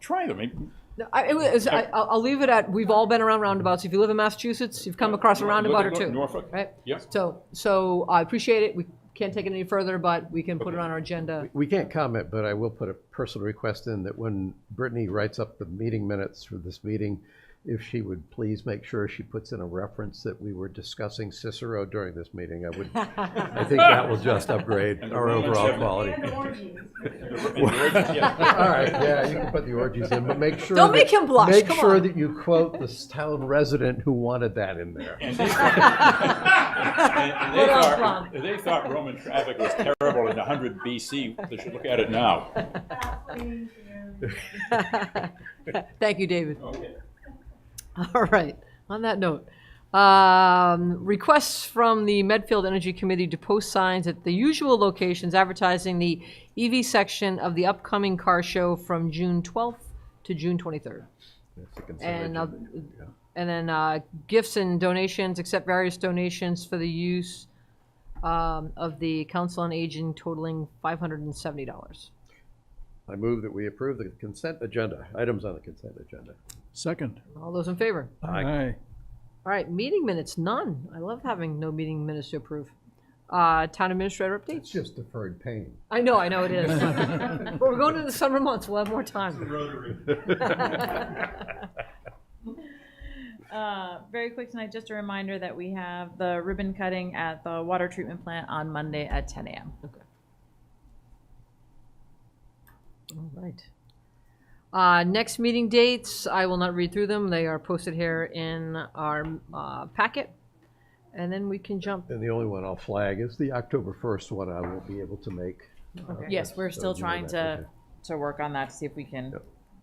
Try them. No, I'll leave it at, we've all been around roundabouts. If you live in Massachusetts, you've come across a roundabout or two. Norfolk. Right? Yep. So I appreciate it. We can't take it any further, but we can put it on our agenda. We can't comment, but I will put a personal request in that when Brittany writes up the meeting minutes for this meeting, if she would please make sure she puts in a reference that we were discussing Cicero during this meeting, I think that will just upgrade our overall quality. All right, yeah, you can put the orgies in, but make sure. Don't make him blush. Make Come sure on. that you quote the town resident who wanted that in there. And they thought Roman traffic was terrible in 100 BC. They should look at it now. Thank you, David. Okay. All right. On that note, requests from the Medfield Energy Committee to post signs at the usual locations advertising the EV section of the upcoming car show from June 12th to June 23rd. And then gifts and donations, accept various donations for the use of the Council on Aging totaling $570. I move that we approve the consent agenda, items on the consent agenda. Second. All those in favor? Aye. All right, meeting minutes, none. I love having no meeting minutes to approve. Town administrator updates? It's just deferred pain. I know it is. But we're going into the summer months, we'll have more time. Very quick tonight, just a reminder that we have the ribbon cutting at the water treatment plant on Monday at 10 a.m. Okay. All right. Next meeting dates, I will not read through them. They are posted here in our packet. And then we can jump. And the only one I'll flag is the October 1st one I won't be able to make. Yes, we're still So you know trying that, to work on that to see if we can.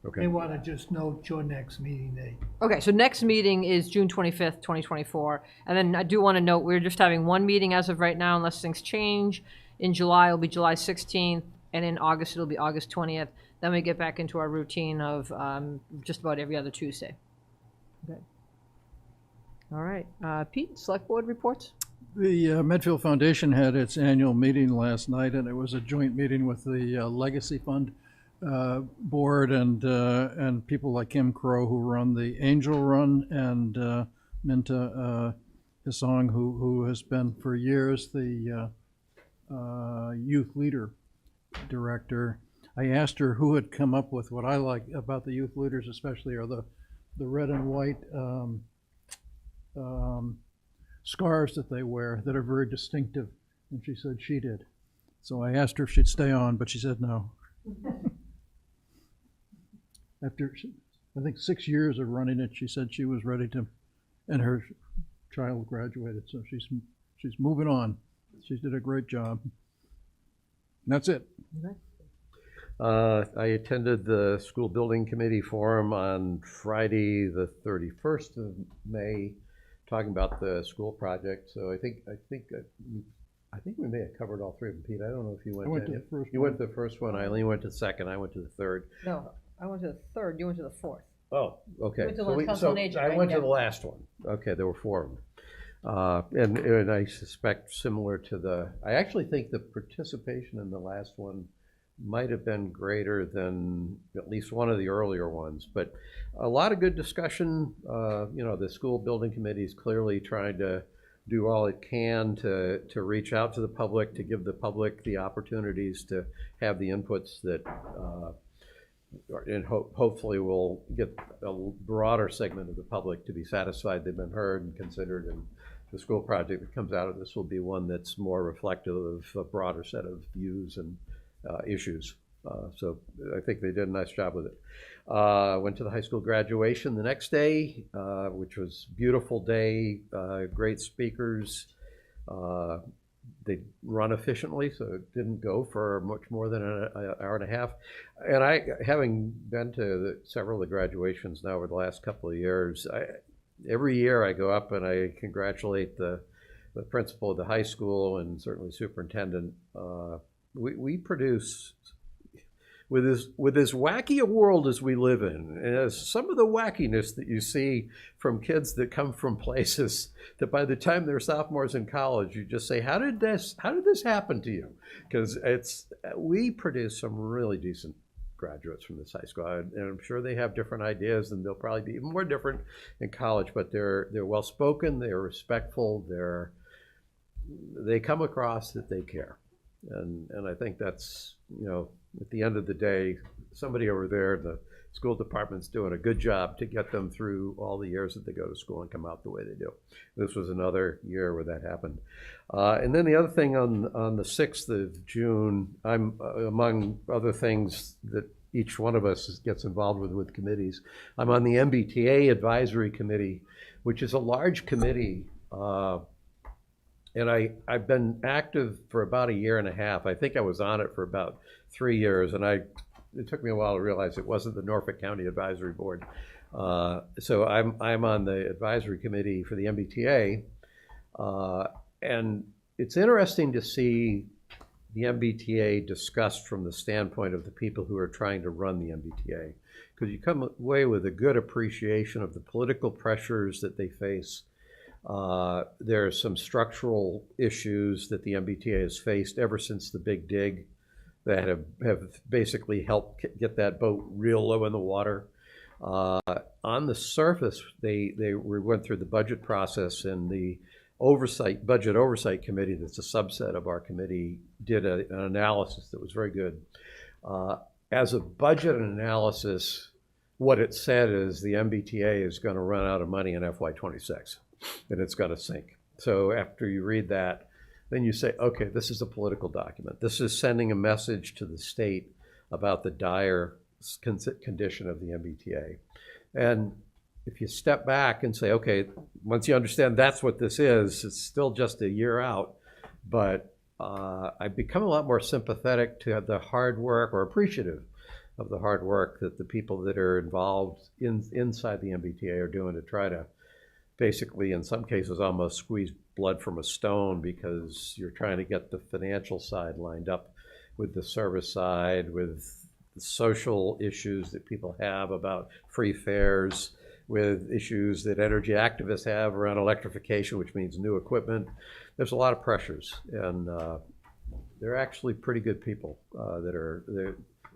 Okay. They want to just note your next meeting date. Okay, so next meeting is June 25th, 2024. And then I do want to note, we're just having one meeting as of right now, unless things change. In July, it'll be July 16th, and in August, it'll be August 20th. Then we get back into our routine of just about every other Tuesday. Okay. All right. Pete, Select Board reports? The Medfield Foundation had its annual meeting last night, and it was a joint meeting with the Legacy Fund board and people like Kim Crow, who run the Angel Run, and Minta Hisong, who has been for years the youth leader director. I asked her who had come up with what I like about the youth leaders, especially are the red and white scarves that they wear that are very distinctive. And she said she did. So I asked her if she'd stay on, but she said no. After, I think, 6 years of running it, she said she was ready to, and her child graduated, so she's moving on. She did a great job. And that's it. Okay. I attended the school building committee forum on Friday, the 31st of May, talking about the school project. So I think we may have covered all three of them. Pete, I don't know if you went to the first You one. went to the first one. Eileen went to the second. I went to the third. No, I went to the third. You went to the fourth. Oh, okay. You went to the Council on Aging, I right? went to Yeah. the last one. Okay, there were four of them. And I suspect similar to I actually think the participation in the last one might have been greater than at least one of the earlier ones, but a lot of good discussion. The school building committee is clearly trying to do all it can to reach out to the public, to give the public the opportunities to have the inputs that and hopefully we'll get a broader segment of the public to be satisfied they've been heard and considered, and the school project that comes out of this will be one that's more reflective of a broader set of views and issues. So I think they did a nice job with it. Went to the high school graduation the next day, which was a beautiful day, great speakers. They run efficiently, so it didn't go for much more than an hour and a half. And I, having been to several of the graduations now over the last couple of years, every year I go up and I congratulate the principal of the high school and certainly superintendent. We produce with as wacky a world as we live in, and as some of the wackiness that you see from kids that come from places that by the time they're sophomores in college, you just say, how did this happen to you? Because we produce some really decent graduates from this high school, and I'm sure they have different ideas, and they'll probably be even more different in college, but they're well spoken, they're respectful, they come across that they care. And I think that's, at the end of the day, somebody over there, the school department's doing a good job to get them through all the years that they go to school and come out the way they do. This was another year where that happened. And then the other thing on the 6th of June, I'm, among other things that each one of us gets involved with committees, I'm on the MBTA Advisory Committee, which is a large committee. And I've been active for about a year and a half. I think I was on it for about 3 years, and it took me a while to realize it wasn't the Norfolk County Advisory Board. So I'm on the advisory committee for the MBTA, and it's interesting to see the MBTA discussed from the standpoint of the people who are trying to run the MBTA, because you come away with a good appreciation of the political pressures that they face. There are some structural issues that the MBTA has faced ever since the Big Dig that have basically helped get that boat real low in the water. On the surface, we went through the budget process, and the budget oversight committee, that's a subset of our committee, did an analysis that was very good. As a budget analysis, what it said is the MBTA is going to run out of money in FY26. And it's going to sink. So after you read that, then you say, okay, this is a political document. This is sending a message to the state about the dire condition of the MBTA. And if you step back and say, okay, once you understand that's what this is, it's still just a year out, but I've become a lot more sympathetic to the hard work, or appreciative of the hard work that the people that are involved inside the MBTA are doing to try to basically, in some cases, almost squeeze blood from a stone, because you're trying to get the financial side lined up with the service side, with the social issues that people have about free fares, with issues that energy activists have around electrification, which means new equipment. There's a lot of pressures, and they're actually pretty good people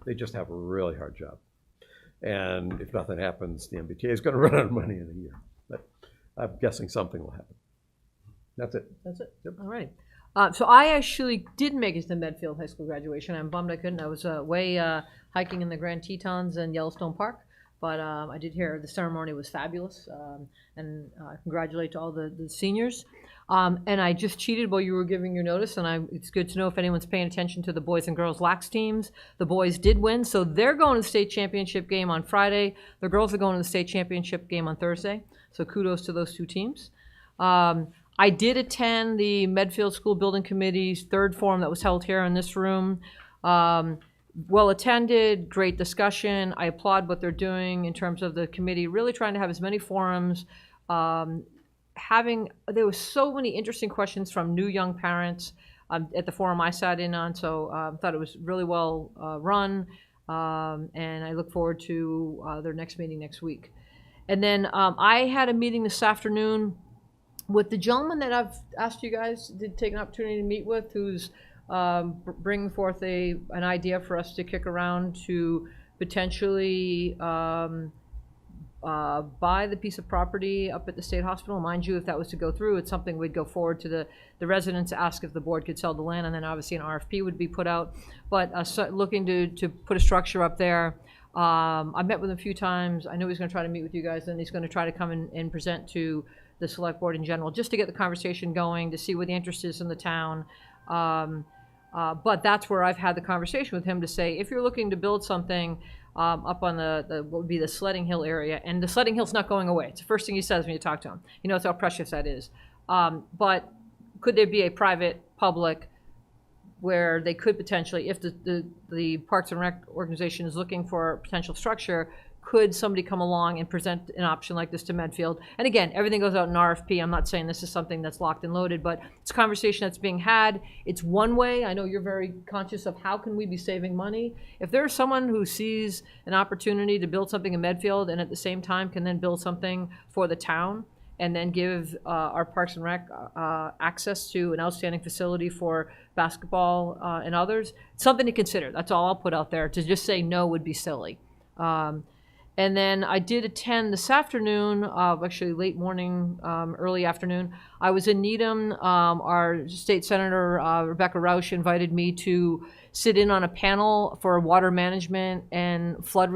they just have a really hard job. And if nothing happens, the MBTA is going to run out of money in a year. I'm guessing something will happen. That's it. That's it. Yep. All right. So I actually did make it to the Medfield High School graduation. I'm bummed I couldn't. I was away hiking in the Grand Tetons and Yellowstone Park. But I did hear the ceremony was fabulous. And congratulate to all the seniors. And I just cheated while you were giving your notice. And it's good to know if anyone's paying attention to the boys and girls lax teams. The boys did win. So they're going to the state championship game on Friday. The girls are going to the state championship game on Thursday. So kudos to those two teams. I did attend the Medfield School Building Committee's third forum that was held here in this room. Well attended, great discussion. I applaud what they're doing in terms of the committee, really trying to have as many forums. There were so many interesting questions from new young parents at the forum I sat in on, so I thought it was really well run. And I look forward to their next meeting next week. And then I had a meeting this afternoon with the gentleman that I've asked you guys to take an opportunity to meet with, who's bringing forth an idea for us to kick around to potentially buy the piece of property up at the state hospital. Mind you, if that was to go through, it's something we'd go forward to the residents, ask if the board could sell the land, and then obviously an RFP would be put out. But looking to put a structure up there. I met with him a few times. I know he's going to try to meet with you guys, and he's going to try to come and present to the select board in general, just to get the conversation going, to see what the interest is in the town. But that's where I've had the conversation with him to say, if you're looking to build something up on what would be the Sledding Hill area, and the Sledding Hill's not going away. It's the first thing he says when you talk to him. He knows how precious that is. But could there be a private, public, where they could potentially, if the Parks and Rec organization is looking for a potential structure, could somebody come along and present an option like this to Medfield? And again, everything goes out in RFP. I'm not saying this is something that's locked and loaded, but it's a conversation that's being had. It's one way. I know you're very conscious of how can we be saving money. If there's someone who sees an opportunity to build something in Medfield and at the same time can then build something for the town and then give our Parks and Rec access to an outstanding facility for basketball and others, it's something to consider. That's all I'll put out there. To just say no would be silly. And then I did attend this afternoon, actually late morning, early afternoon. I was in Needham. Our state senator, Rebecca Rausch, invited me to sit in on a panel for water management and flood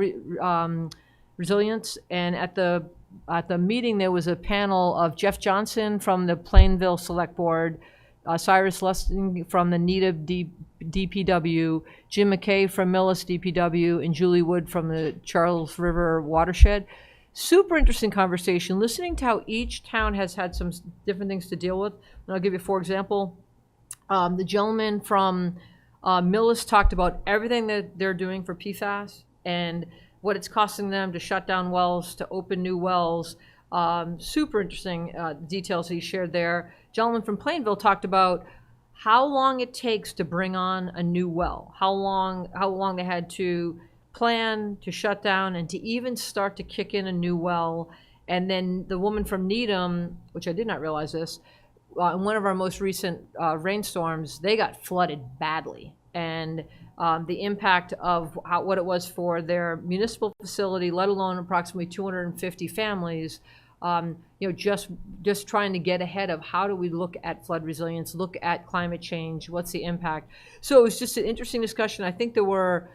resilience. And at the meeting, there was a panel of Jeff Johnson from the Plainville Select Board, Cyrus Lusting from the Needham DPW, Jim McKay from Millis DPW, and Julie Wood from the Charles River Watershed. Super interesting conversation, listening to how each town has had some different things to deal with. And I'll give you, for example, the gentleman from Millis talked about everything that they're doing for PFAS and what it's costing them to shut down wells, to open new wells. Super interesting details he shared there. Gentleman from Plainville talked about how long it takes to bring on a new well, how long they had to plan, to shut down, and to even start to kick in a new well. And then the woman from Needham, which I did not realize this, in one of our most recent rainstorms, they got flooded badly. And the impact of what it was for their municipal facility, let alone approximately 250 families, just trying to get ahead of how do we look at flood resilience, look at climate change, what's the impact. So it was just an interesting discussion. I think there were,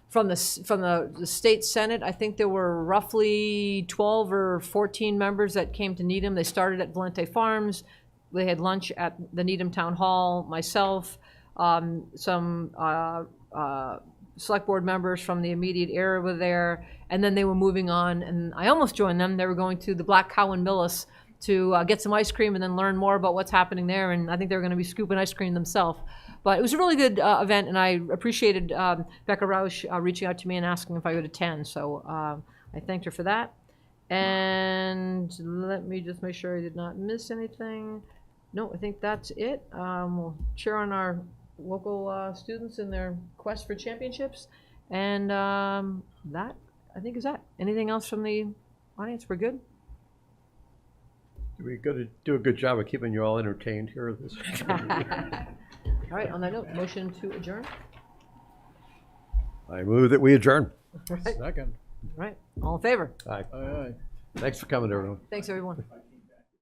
from the state Senate, I think there were roughly 12 or 14 members that came to Needham. They started at Valente Farms. They had lunch at the Needham Town Hall, myself, some select board members from the immediate area were there, and then they were moving on, and I almost joined them. They were going to the Black Cow in Millis to get some ice cream and then learn more about what's happening there, and I think they were going to be scooping ice cream themselves. But it was a really good event, and I appreciated Becca Rausch reaching out to me and asking if I would attend, so I thanked her for that. And let me just make sure I did not miss anything. No, I think that's it. We'll cheer on our local students in their quest for championships. And that, I think, is that. Anything else from the audience? We're good? We're going to do a good job of keeping you all entertained here. All right, on that note, motion to adjourn. I move that we adjourn. Right. Second. Right, all in favor? Aye. Aye, aye. Thanks for coming, everyone. Thanks, everyone.